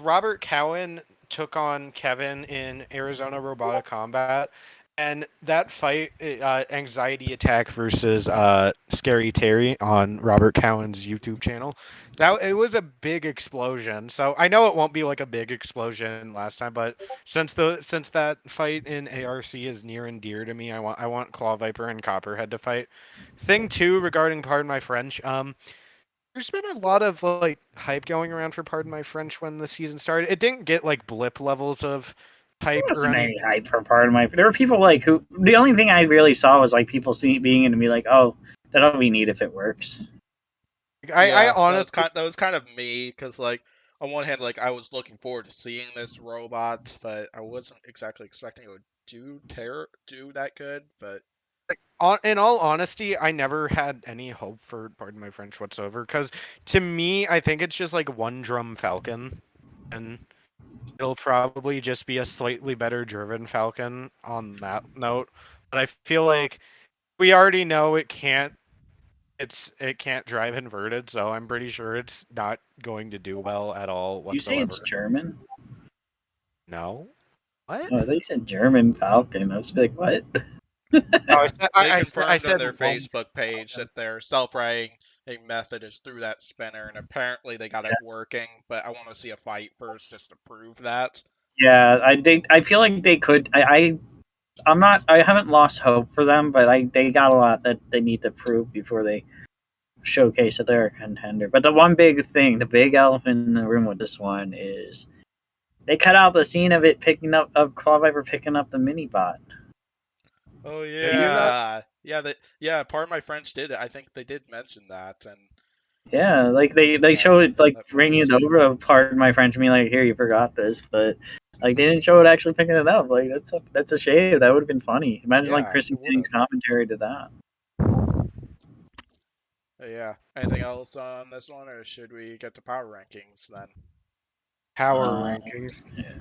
Robert Cowan took on Kevin in Arizona Robotic Combat, and that fight, Anxiety Attack versus Scary Terry on Robert Cowan's YouTube channel, it was a big explosion. So I know it won't be like a big explosion last time, but since that fight in ARC is near and dear to me, I want Claw Viper and Copperhead to fight. Thing two regarding Pardon My French, there's been a lot of like hype going around for Pardon My French when the season started. It didn't get like blip levels of
There
hype or
wasn't
any.
any hype for part of my. There were people like who. The only thing I really saw was like people being into me like, oh, that'll be neat if it works.
I
Yeah,
honestly,
that was kind of me, because like on one hand, like I was looking forward to seeing this robot, but I wasn't exactly expecting it would do that good. But
in all honesty, I never had any hope for pardon my French whatsoever. Because to me, I think it's just like one drum Falcon, and it'll probably just be a slightly better driven Falcon on that note. But I feel like we already know it can't drive inverted, so I'm pretty sure it's not going to do well at all
You say it's
whatsoever.
German?
No? What?
Oh, they said German Falcon. I was like, what?
Oh, I said
they
I
confirmed on
said
their
one.
Facebook page that their self-riding method is through that spinner, and apparently they got it working. But I want to see a fight first just to prove that.
Yeah, I feel like they could. I'm not. I haven't lost hope for them, but they got a lot that they need to prove before they showcase that they're a contender. But the one big thing, the big elephant in the room with this one is they cut out the scene of it picking up of Claw Viper picking up the mini bot.
Oh
Did you not?
yeah. Part of my French did it. I think they did mention that, and
Yeah, like they
yeah,
showed it like
at
bringing it
first.
over. Pardon my French, me like here you forgot this, but like they didn't show it actually picking it up. Like that's a shame. That would have been funny. Imagine like
Yeah,
Chrissy
it would
Teigen's
have.
commentary to that.
Yeah. Anything else on this one, or should we get to power rankings then?
Power
Uh,
rankings.
yeah.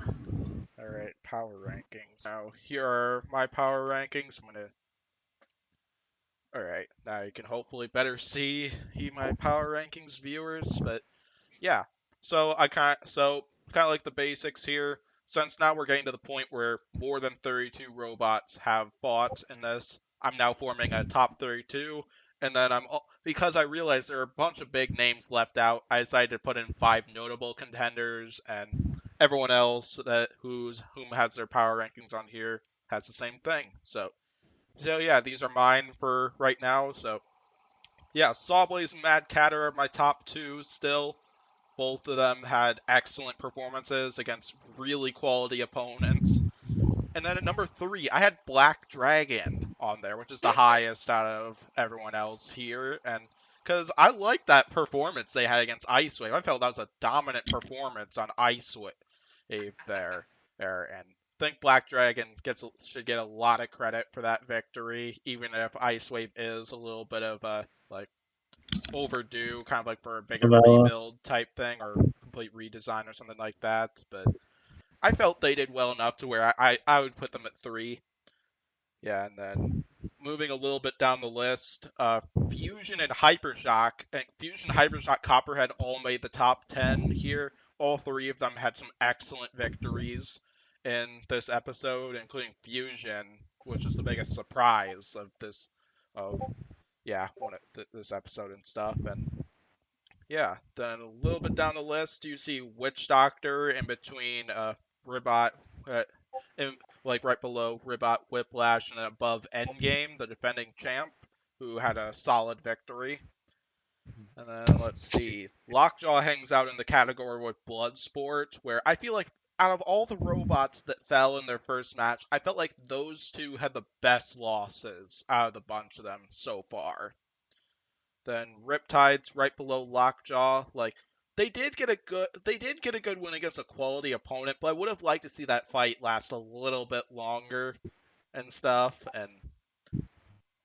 All right, power rankings. Now here are my power rankings. I'm gonna. All right, now you can hopefully better see my power rankings, viewers. But yeah, so kind of like the basics here. Since now we're getting to the point where more than 32 robots have fought in this, I'm now forming a top 32, and then because I realized there are a bunch of big names left out, I decided to put in 5 notable contenders, and everyone else whom has their power rankings on here has the same thing. So yeah, these are mine for right now. So yeah, Sawblaze and Mad Catter are my top 2 still. Both of them had excellent performances against really quality opponents. And then at number 3, I had Black Dragon on there, which is the highest out of everyone else here. And because I like that performance they had against Ice Wave, I felt that was a dominant performance on Ice Wave there. And I think Black Dragon should get a lot of credit for that victory, even if Ice Wave is a little bit of a like overdue, kind of like for a bigger
Develop.
rebuild type thing or complete redesign or something like that. But I felt they did well enough to where I would put them at 3. Yeah, and then moving a little bit down the list, Fusion and Hypershock Copperhead all made the top 10 here. All 3 of them had some excellent victories in this episode, including Fusion, which was the biggest surprise of of this episode and stuff. And yeah, then a little bit down the list, you see Witch Doctor in between Ribot, uh, like right below Ribot Whiplash and above Endgame, the defending champ, who had a solid victory. And then let's see, Lockjaw hangs out in the category with Bloodsport, where I feel like out of all the robots that fell in their first match, I felt like those two had the best losses out of the bunch of them so far. Then Riptide's right below Lockjaw. Like they did get a good win against a quality opponent, but I would have liked to see that fight last a little bit longer and stuff. And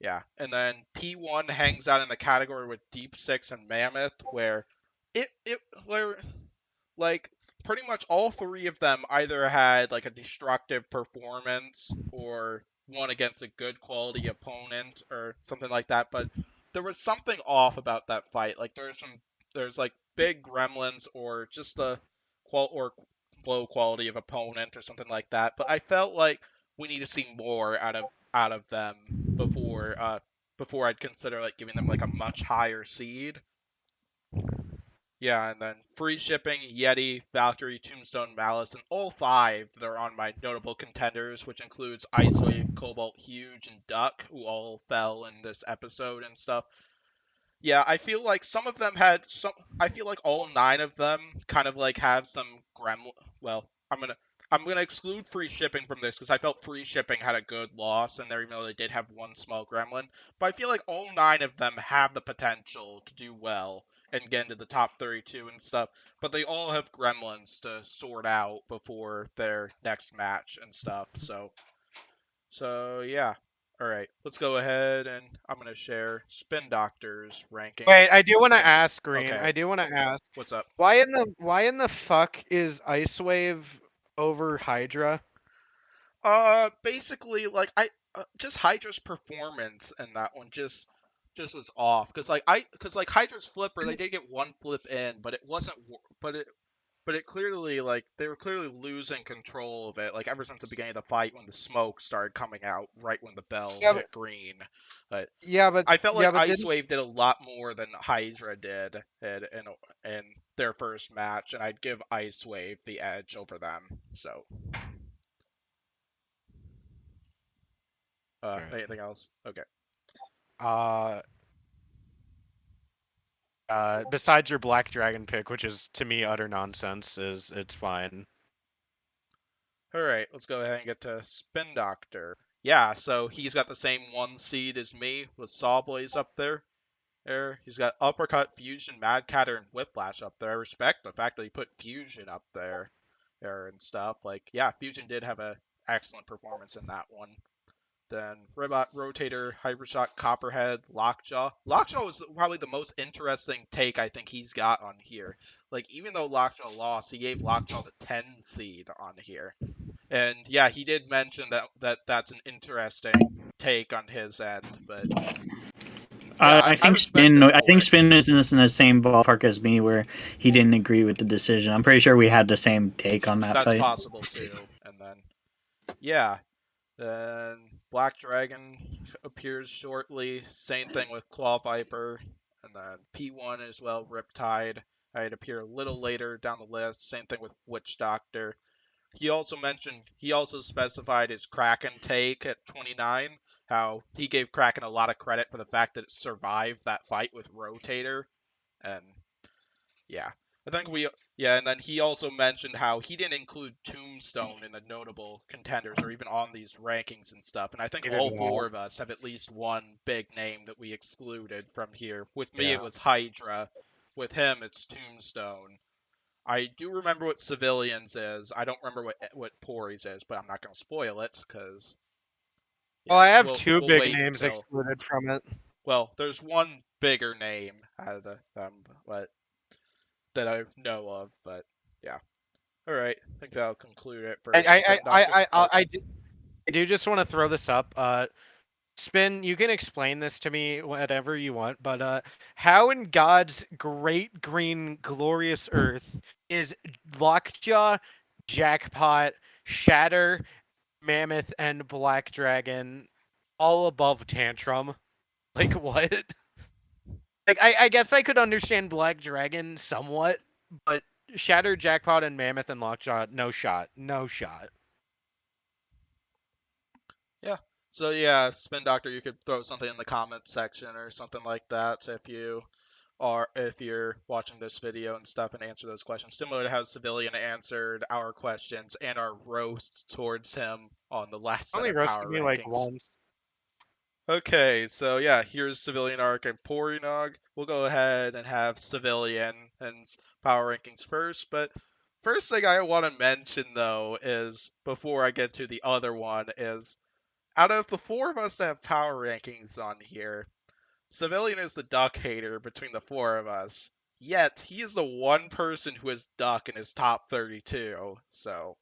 yeah, and then P1 hangs out in the category with Deep Six and Mammoth, where where like pretty much all 3 of them either had like a destructive performance or won against a good quality opponent or something like that, but there was something off about that fight. Like there's like big gremlins or just a low quality of opponent or something like that. But I felt like we need to see more out of them before I'd consider like giving them like a much higher seed. Yeah, and then free shipping, Yeti, Valkyrie, Tombstone, Malice, and all 5 that are on my notable contenders, which includes Icewave, Cobalt, Huge, and Duck, who all fell in this episode and stuff. Yeah, I feel like some of them had some. I feel like all 9 of them kind of like have some gremlin. Well, I'm gonna exclude free shipping from this because I felt free shipping had a good loss in there, even though they did have one small gremlin. But I feel like all 9 of them have the potential to do well and get into the top 32 and stuff. But they all have gremlins to sort out before their next match and stuff. So yeah. All right, let's go ahead and I'm gonna share Spin Doctor's rankings.
Wait, I do want to
since-
ask, Green.
Okay,
I do want to ask,
what's up?
why in the fuck is Ice Wave over Hydra?
Basically, like just Hydra's performance in that one just was off because like Hydra's flipper they did get one flip in, but it wasn't but it clearly like they were clearly losing control of it like ever since the beginning of the fight when the smoke started coming out right when the bell
Yeah,
hit green. But
but
I felt like Ice
didn't
Wave did a lot more than Hydra did in their first match, and I'd give Ice Wave the edge over them. So.
Alright.
Anything else? Okay.
uh besides your Black Dragon pick, which is to me utter nonsense, it's fine.
All right, let's go ahead and get to Spin Doctor. Yeah, so he's got the same 1 seed as me with Sawblaze up there. He's got Uppercut, Fusion, Mad Catter, and Whiplash up there. I respect the fact that he put Fusion up there and stuff. Like, yeah, Fusion did have a excellent performance in that one. Then Robot, Rotator, Hypershock, Copperhead, Lockjaw. Lockjaw was probably the most interesting take I think he's got on here. Like, even though Lockjaw lost, he gave Lockjaw the 10 seed on here. And yeah, he did mention that's an interesting take on his end, but yeah,
I think
respect
Spin.
it
I
for
think
it.
Spin is in the same ballpark as me, where he didn't agree with the decision. I'm pretty sure we had the same take on that
That's
fight.
possible too. And then yeah, then Black Dragon appears shortly. Same thing with Claw Viper, and then P1 as well. Riptide. I'd appear a little later down the list. Same thing with Witch Doctor. He also specified his Kraken take at 29, how he gave Kraken a lot of credit for the fact that it survived that fight with Rotator. And yeah, and then he also mentioned how he didn't include Tombstone in the notable contenders or even on these rankings and stuff. And I think
He
all
did
4
not.
of us have at least one big name that we excluded from here. With me,
Yeah.
it was Hydra. With him, it's Tombstone. I do remember what Civilians is. I don't remember what Pory's is, but I'm not going to spoil it because.
Well, I have
we'll,
2
we'll
big
wait
names
until.
excluded from it.
Well, there's one bigger name out of the that I know of, but yeah. All right, I think that'll conclude it for Spin Doctor.
I do just want to throw this up. Spin, you can explain this to me whatever you want, but how in God's great green glorious earth is Lockjaw, Jackpot, Shatter, Mammoth, and Black Dragon all above Tantrum? Like what? Like I guess I could understand Black Dragon somewhat, but Shatter, Jackpot, and Mammoth and Lockjaw, no shot. No shot.
Yeah. So yeah, Spin Doctor, you could throw something in the comment section or something like that if you're watching this video and stuff and answer those questions. Similar to how Civilian answered our questions and our roasts towards him on the last set
Only
of
roasted
power
me
rankings.
like once.
Okay, so yeah, here's Civilian Arc and Pory Nog. We'll go ahead and have Civilian and power rankings first, but first thing I want to mention though is before I get to the other one is out of the 4 of us that have power rankings on here, Civilian is the duck hater between the 4 of us. Yet he is the one person who has duck in his top 32. So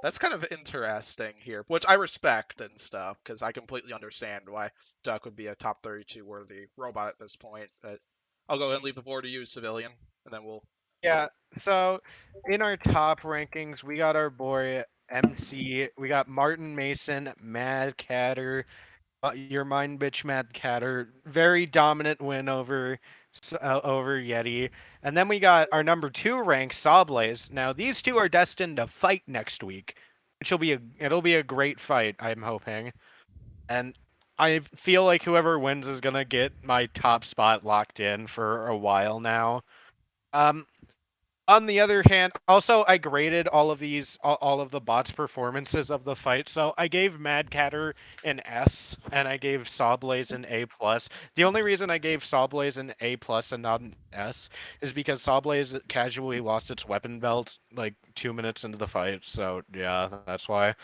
that's kind of interesting here, which I respect and stuff, because I completely understand why Duck would be a top 32 worthy robot at this point. But I'll go ahead and leave the floor to you, Civilian, and then we'll.
Yeah, so in our top rankings, we got our boy MC, we got Martin Mason, Mad Catter, your mind bitch Mad Catter, very dominant win over Yeti. And then we got our number 2 rank, Sawblaze. Now these two are destined to fight next week, which it'll be a great fight, I'm hoping. And I feel like whoever wins is gonna get my top spot locked in for a while now. Um On the other hand, also I graded all of the bots' performances of the fight. So I gave Mad Catter an S, and I gave Sawblaze an A plus. The only reason I gave Sawblaze an A plus and not an S is because Sawblaze casually lost its weapon belt like 2 minutes into the fight. So yeah, that's why.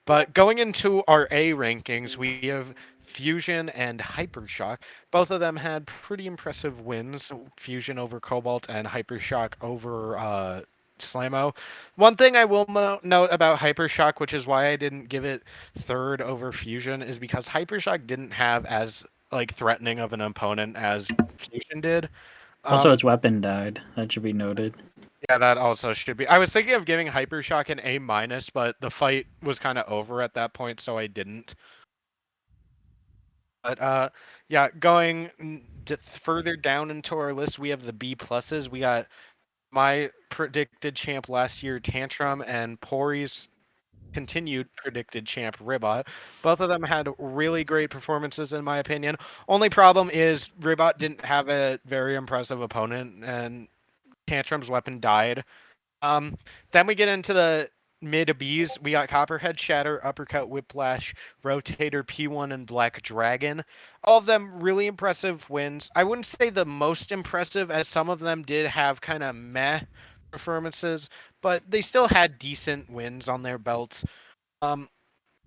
But going into our A rankings, we have Fusion and Hypershock. Both of them had pretty impressive wins. Fusion over Cobalt and Hypershock over Slammo. One thing I will note about Hypershock, which is why I didn't give it third over Fusion, is because Hypershock didn't have as like threatening of an opponent as Fusion did.
Also, its weapon died. That should be noted.
Yeah, that also should be. I was thinking of giving Hypershock an A minus, but the fight was kind of over at that point, so I didn't. But yeah, going further down into our list, we have the B pluses. We got my predicted champ last year, Tantrum, and Pory's continued predicted champ, Ribot. Both of them had really great performances, in my opinion. Only problem is Ribot didn't have a very impressive opponent, and Tantrum's weapon died. Then we get into the mid Bs. We got Copperhead, Shatter, Uppercut, Whiplash, Rotator, P1, and Black Dragon. All of them really impressive wins. I wouldn't say the most impressive, as some of them did have kind of meh performances, but they still had decent wins on their belts.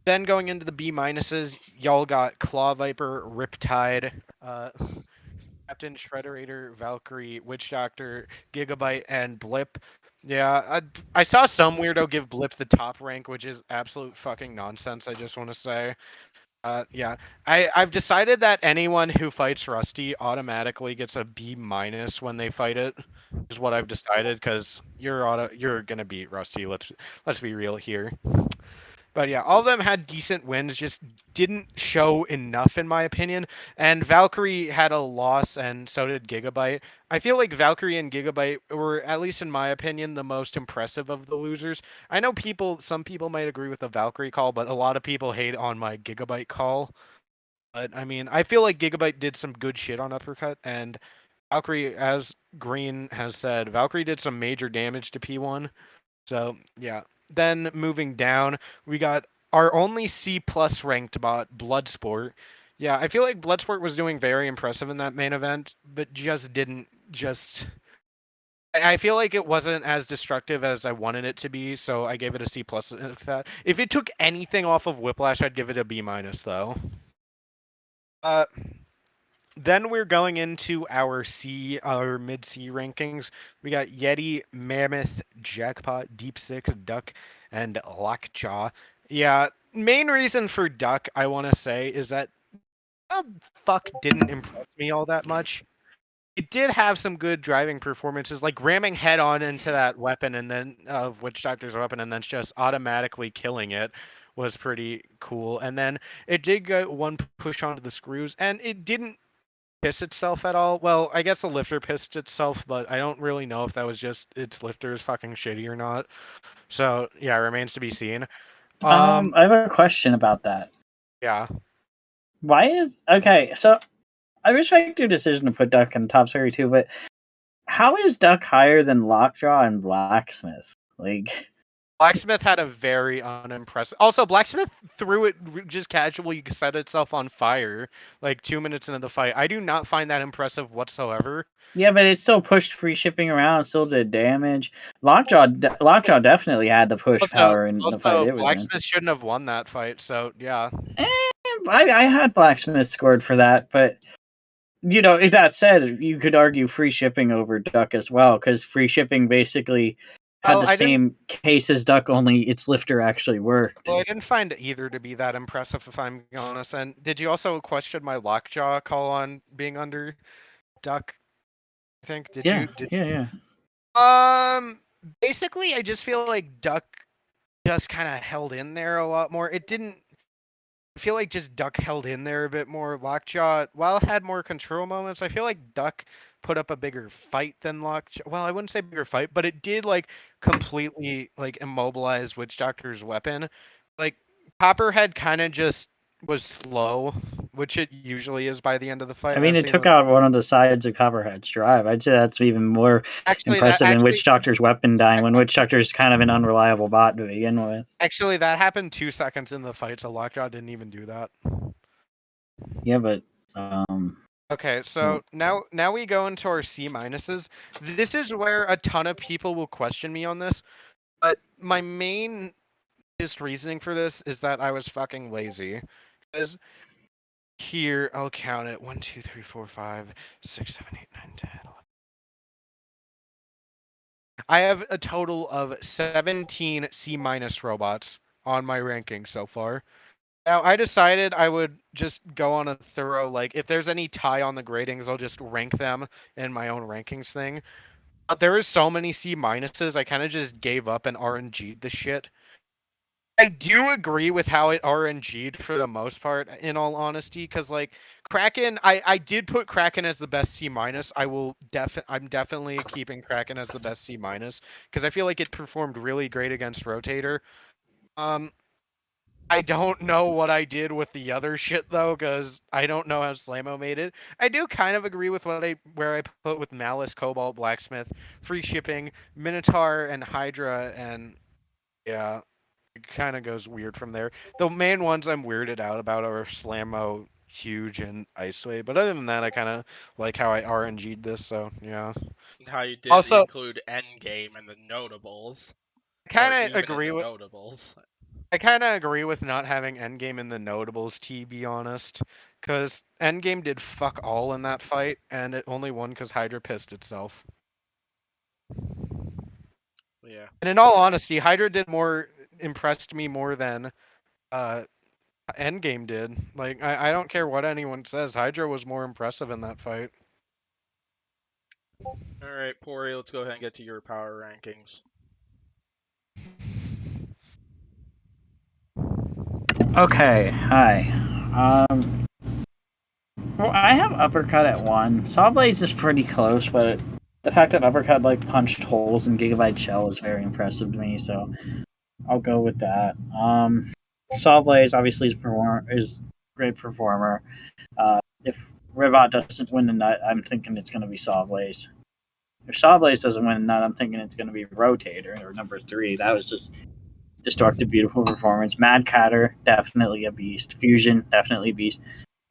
Then going into the B minuses, y'all got Claw Viper, Riptide, Captain Shredderator, Valkyrie, Witch Doctor, Gigabyte, and Blip. Yeah, I saw some weirdo give Blip the top rank, which is absolute fucking nonsense. I just want to say, yeah, I've decided that anyone who fights Rusty automatically gets a B minus when they fight it. Is what I've decided because you're gonna beat Rusty. Let's be real here. But yeah, all of them had decent wins, just didn't show enough in my opinion. And Valkyrie had a loss, and so did Gigabyte. I feel like Valkyrie and Gigabyte were, at least in my opinion, the most impressive of the losers. I know some people might agree with the Valkyrie call, but a lot of people hate on my Gigabyte call. But I mean, I feel like Gigabyte did some good shit on Uppercut, and Valkyrie, as Green has said, Valkyrie did some major damage to P1. So yeah. Then moving down, we got our only C plus ranked bot, Bloodsport. Yeah, I feel like Bloodsport was doing very impressive in that main event, but just didn't just. I feel like it wasn't as destructive as I wanted it to be, so I gave it a C plus with that. If it took anything off of Whiplash, I'd give it a B minus though. Uh, Then we're going into our mid C rankings. We got Yeti, Mammoth, Jackpot, Deep Six, Duck, and Lockjaw. Yeah, main reason for Duck, I want to say, is that fuck didn't impress me all that much. It did have some good driving performances, like ramming head on into that weapon and then of Witch Doctor's weapon, and then just automatically killing it was pretty cool. And then it did get one push onto the screws, and it didn't piss itself at all. Well, I guess the lifter pissed itself, but I don't really know if that was just its lifter is fucking shitty or not. So yeah, remains to be seen.
I have a question about that.
Yeah.
So I respect your decision to put Duck in the top 32, but how is Duck higher than Lockjaw and Blacksmith? Like,
Blacksmith had a very unimpressive. Also, Blacksmith threw it just casually, set itself on fire like 2 minutes into the fight. I do not find that impressive whatsoever.
yeah, but it still pushed free shipping around, still did damage. Lockjaw definitely had the push power in the fight it was
Blacksmith shouldn't have won that fight, so yeah.
I had Blacksmith scored for that, but if that said, you could argue free shipping over Duck as well, because free shipping basically had the same case as Duck, only its lifter actually worked.
Well, I didn't find either to be that impressive, if I'm honest. And did you also question my Lockjaw call on being under Duck? I think.
Yeah.
Basically, I just feel like Duck just kind of held in there a lot more. It didn't. I feel like just Duck held in there a bit more. Lockjaw, while it had more control moments, I feel like Duck put up a bigger fight than Lockjaw. Well, I wouldn't say bigger fight, but it did like completely like immobilize Witch Doctor's weapon. Like Copperhead kind of just was slow which it usually is by the end of the fight.
I mean,
I've
it
seen
took out one of the sides of Copperhead's drive. I'd say that's even more impressive than Witch Doctor's weapon dying, when Witch Doctor's kind of an unreliable bot to begin with.
Actually, that happened 2 seconds in the fight, so Lockjaw didn't even do that.
Yeah, but
Okay, so now we go into our C minuses. This is where a ton of people will question me on this, but my main reasoning for this is that I was fucking lazy. Because here, I'll count it: 1, 2, 3, 4, 5, 6, 7, 8, 9, 10, 11. I have a total of 17 C minus robots on my ranking so far. Now, I decided I would just go on a thorough, like, if there's any tie on the gradings, I'll just rank them in my own rankings thing. But there is so many C minuses, I kind of just gave up and RNG'd the shit. I do agree with how it RNG'd for the most part, in all honesty, because, like, Kraken, I did put Kraken as the best C minus. I'm definitely keeping Kraken as the best C minus, because I feel like it performed really great against Rotator. I don't know what I did with the other shit though, because I don't know how Slammo made it. I do kind of agree with where I put with Malice, Cobalt, Blacksmith, free shipping, Minotaur, and Hydra, and yeah, it kind of goes weird from there. The main ones I'm weirded out about are Slammo, Huge, and Icewave. But other than that, I kind of like how I RNG'd this, so yeah.
How you did
Also,
include Endgame and the notables.
I
Or
kind of
even in
agree
the
with
notables.
I kind of agree with not having Endgame in the notables, to be honest. Because Endgame did fuck all in that fight, and it only won because Hydra pissed itself.
Yeah.
And in all honesty, Hydra impressed me more than Endgame did. Like, I don't care what anyone says, Hydra was more impressive in that fight.
Alright, Pori, let's go ahead and get to your power rankings.
okay, hi. Well, I have Uppercut at 1. Sawblaze is pretty close, but the fact that Uppercut like punched holes in Gigabyte Shell is very impressive to me, so I'll go with that. Sawblaze obviously is a great performer. If Ribot doesn't win the nut, I'm thinking it's going to be Sawblaze. If Sawblaze doesn't win the nut, I'm thinking it's going to be Rotator or number 3. That was just destructive, beautiful performance. Mad Catter, definitely a beast. Fusion, definitely a beast.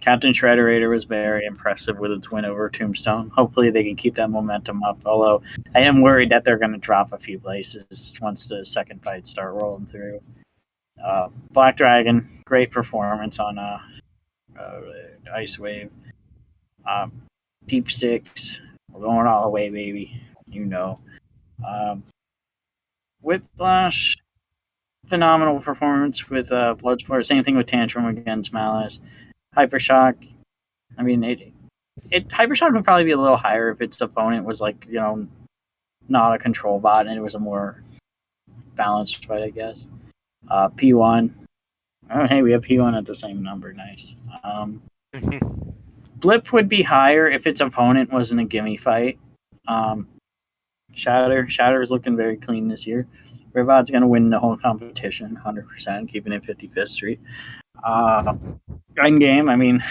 Captain Shredderator was very impressive with its win over Tombstone. Hopefully they can keep that momentum up, although I am worried that they're going to drop a few places once the second fights start rolling through. Black Dragon, great performance on Ice Wave. Deep Six, we're going all the way, baby. You know. Whiplash, phenomenal performance with Bloodsport. Same thing with Tantrum against Malice. Hypershock, I mean, Hypershock would probably be a little higher if its opponent was like, not a control bot and it was a more balanced fight, I guess. P1. Oh, hey, we have P1 at the same number. Nice. Blip would be higher if its opponent wasn't a gimme fight. Shatter is looking very clean this year. Ribot's going to win the whole competition, 100%, keeping it 55th Street. Endgame, I mean,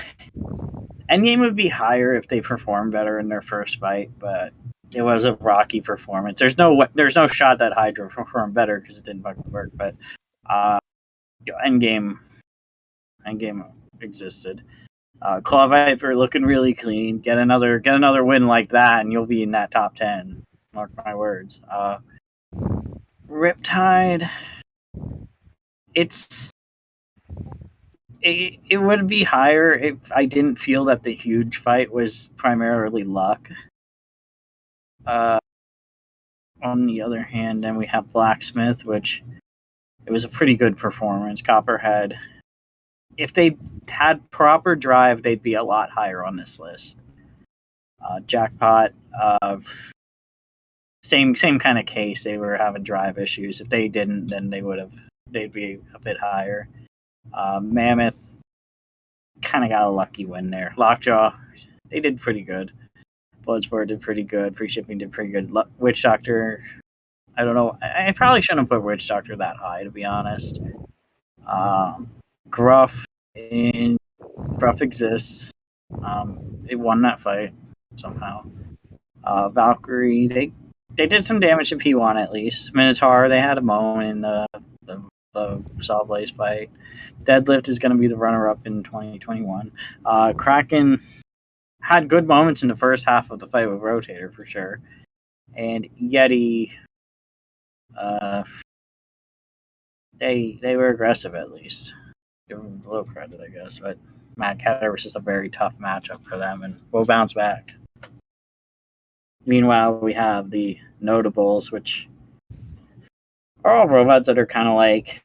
Endgame would be higher if they performed better in their first fight, but it was a rocky performance. There's no shot that Hydra performed better because it didn't fucking work. But Endgame existed. Claw Viper looking really clean. Get another win like that, and you'll be in that top 10. Mark my words. Riptide. It would be higher if I didn't feel that the huge fight was primarily luck. On the other hand, then we have Blacksmith, which it was a pretty good performance. Copperhead. If they had proper drive, they'd be a lot higher on this list. Jackpot, same kind of case. They were having drive issues. If they didn't, then they'd be a bit higher. Mammoth kind of got a lucky win there. Lockjaw, they did pretty good. Bloodsport did pretty good. Free shipping did pretty good. Witch Doctor, I don't know. I probably shouldn't put Witch Doctor that high, to be honest. Gruff and Bruff exists. They won that fight somehow. Valkyrie, they did some damage to P1 at least. Minotaur, they had a moment in the Saw Blaze fight. Deadlift is going to be the runner-up in 2021. Kraken had good moments in the first half of the fight with Rotator for sure, and Yeti, they were aggressive at least. Give them a little credit, I guess. But Mad Catter was just a very tough matchup for them, and we'll bounce back. Meanwhile, we have the notables, which are all robots that are kind of like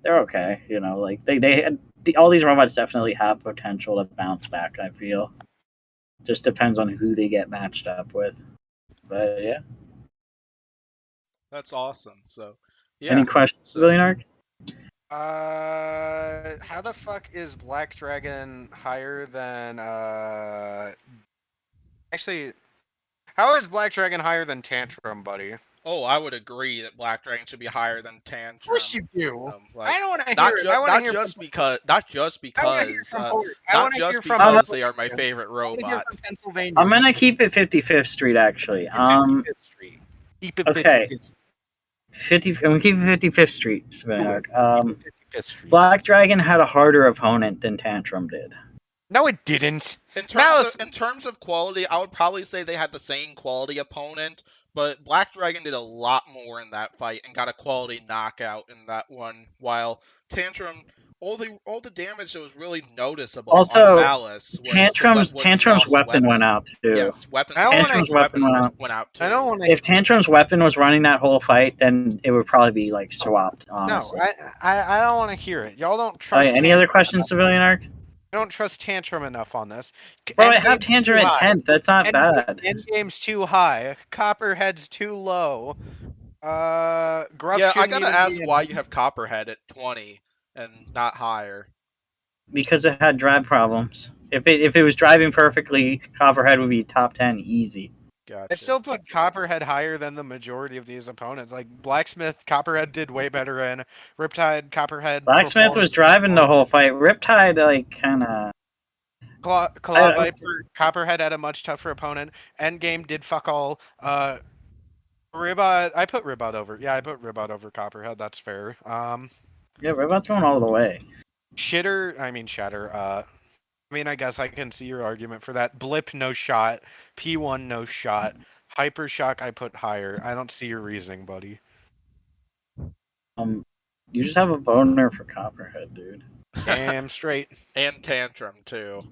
they're okay, like they had all these robots definitely have potential to bounce back. I feel just depends on who they get matched up with, but yeah.
That's awesome. So, yeah.
Any questions,
So,
Civilian Arc?
How the fuck is Black Dragon higher than Actually, how is Black Dragon higher than Tantrum, buddy?
oh, I would agree that Black Dragon should be higher than Tantrum.
Of course you do.
Like,
I don't want to
not
hear it. I want to hear
just
from
because they are my favorite robot.
Pennsylvania.
I'm gonna keep it 55th Street actually.
Keep it
Okay.
55th.
I'm gonna keep it 55th Street, Civilian Arc.
55th Street.
Black Dragon had a harder opponent than Tantrum did.
No, it didn't.
In terms of quality, I would probably say they had the same quality opponent, but Black Dragon did a lot more in that fight and got a quality knockout in that one, while Tantrum, all the damage that was really noticeable
Also,
on Malice was
Tantrum's weapon went out too.
Yes,
Tantrum's weapon went out
too.
I don't want to.
If Tantrum's weapon was running that whole fight, then it would probably be like swapped. Honestly.
No, I don't want to hear it. Y'all don't trust.
Okay, any other questions, Civilian Arc?
I don't trust Tantrum enough on this.
Bro, I have Tantrum at 10th. That's not bad.
Endgame's too high. Copperhead's too low.
Yeah, I gotta ask why you have Copperhead at 20 and not higher.
Because it had drive problems. If it was driving perfectly, Copperhead would be top 10 easy.
Gotcha.
I still put Copperhead higher than the majority of these opponents. Like Blacksmith, Copperhead did way better in. Riptide, Copperhead.
Blacksmith was driving the whole fight. Riptide, like, kind of.
Claw Viper, Copperhead had a much tougher opponent. Endgame did fuck all. Ribot, I put Ribot over. Yeah, I put Ribot over Copperhead. That's fair.
Yeah, Ribot's going all the way.
Shatter. I guess I can see your argument for that. Blip, no shot. P1, no shot. Hypershock, I put higher. I don't see your reasoning, buddy.
You just have a boner for Copperhead, dude.
Damn straight.
And Tantrum too.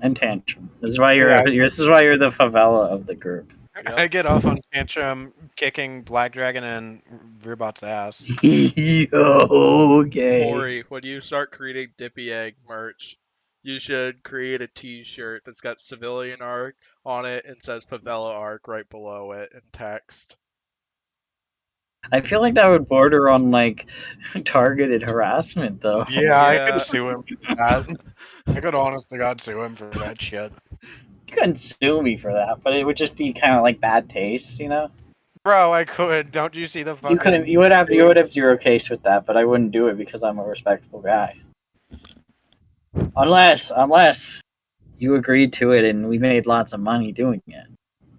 And Tantrum. This is why you're the favela of the group.
Yep.
I get off on Tantrum kicking Black Dragon and Ribot's ass.
Okay.
Cory, when you start creating Dippy Egg merch, you should create a t-shirt that's got Civilian Arc on it and says Favela Arc right below it in text.
I feel like that would border on like targeted harassment, though.
Yeah, I could sue him for that. I could honestly God sue him for that shit.
You couldn't sue me for that, but it would just be kind of like bad taste, you know.
Bro, I could. Don't you see the fucking...
You couldn't. You would have zero case with that, but I wouldn't do it because I'm a respectable guy. Unless you agreed to it and we made lots of money doing it.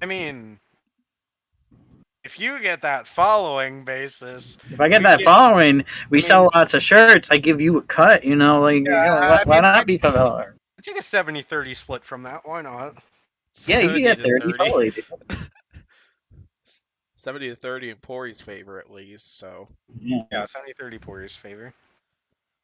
I mean, if you get that following basis...
If I get that following, we sell lots of shirts, I give you a cut, you know, like, why not be favela?
I take a 70-30 split from that, why not?
Yeah, you can get 30, totally.
70-30 in Pory's favor, at least, so...
Yeah, 70-30 Pory's favor.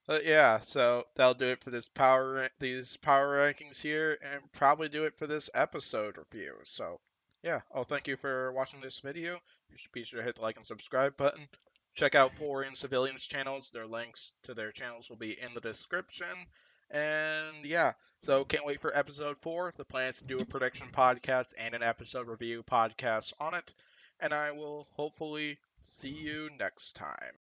But yeah, so that'll do it for these power rankings here, and probably do it for this episode review. So yeah, thank you for watching this video. You should be sure to hit the like and subscribe button. Check out Pory and Civilian's channels. Their links to their channels will be in the description. And yeah, so can't wait for episode 4. The plan is to do a prediction podcast and an episode review podcast on it. And I will hopefully see you next time.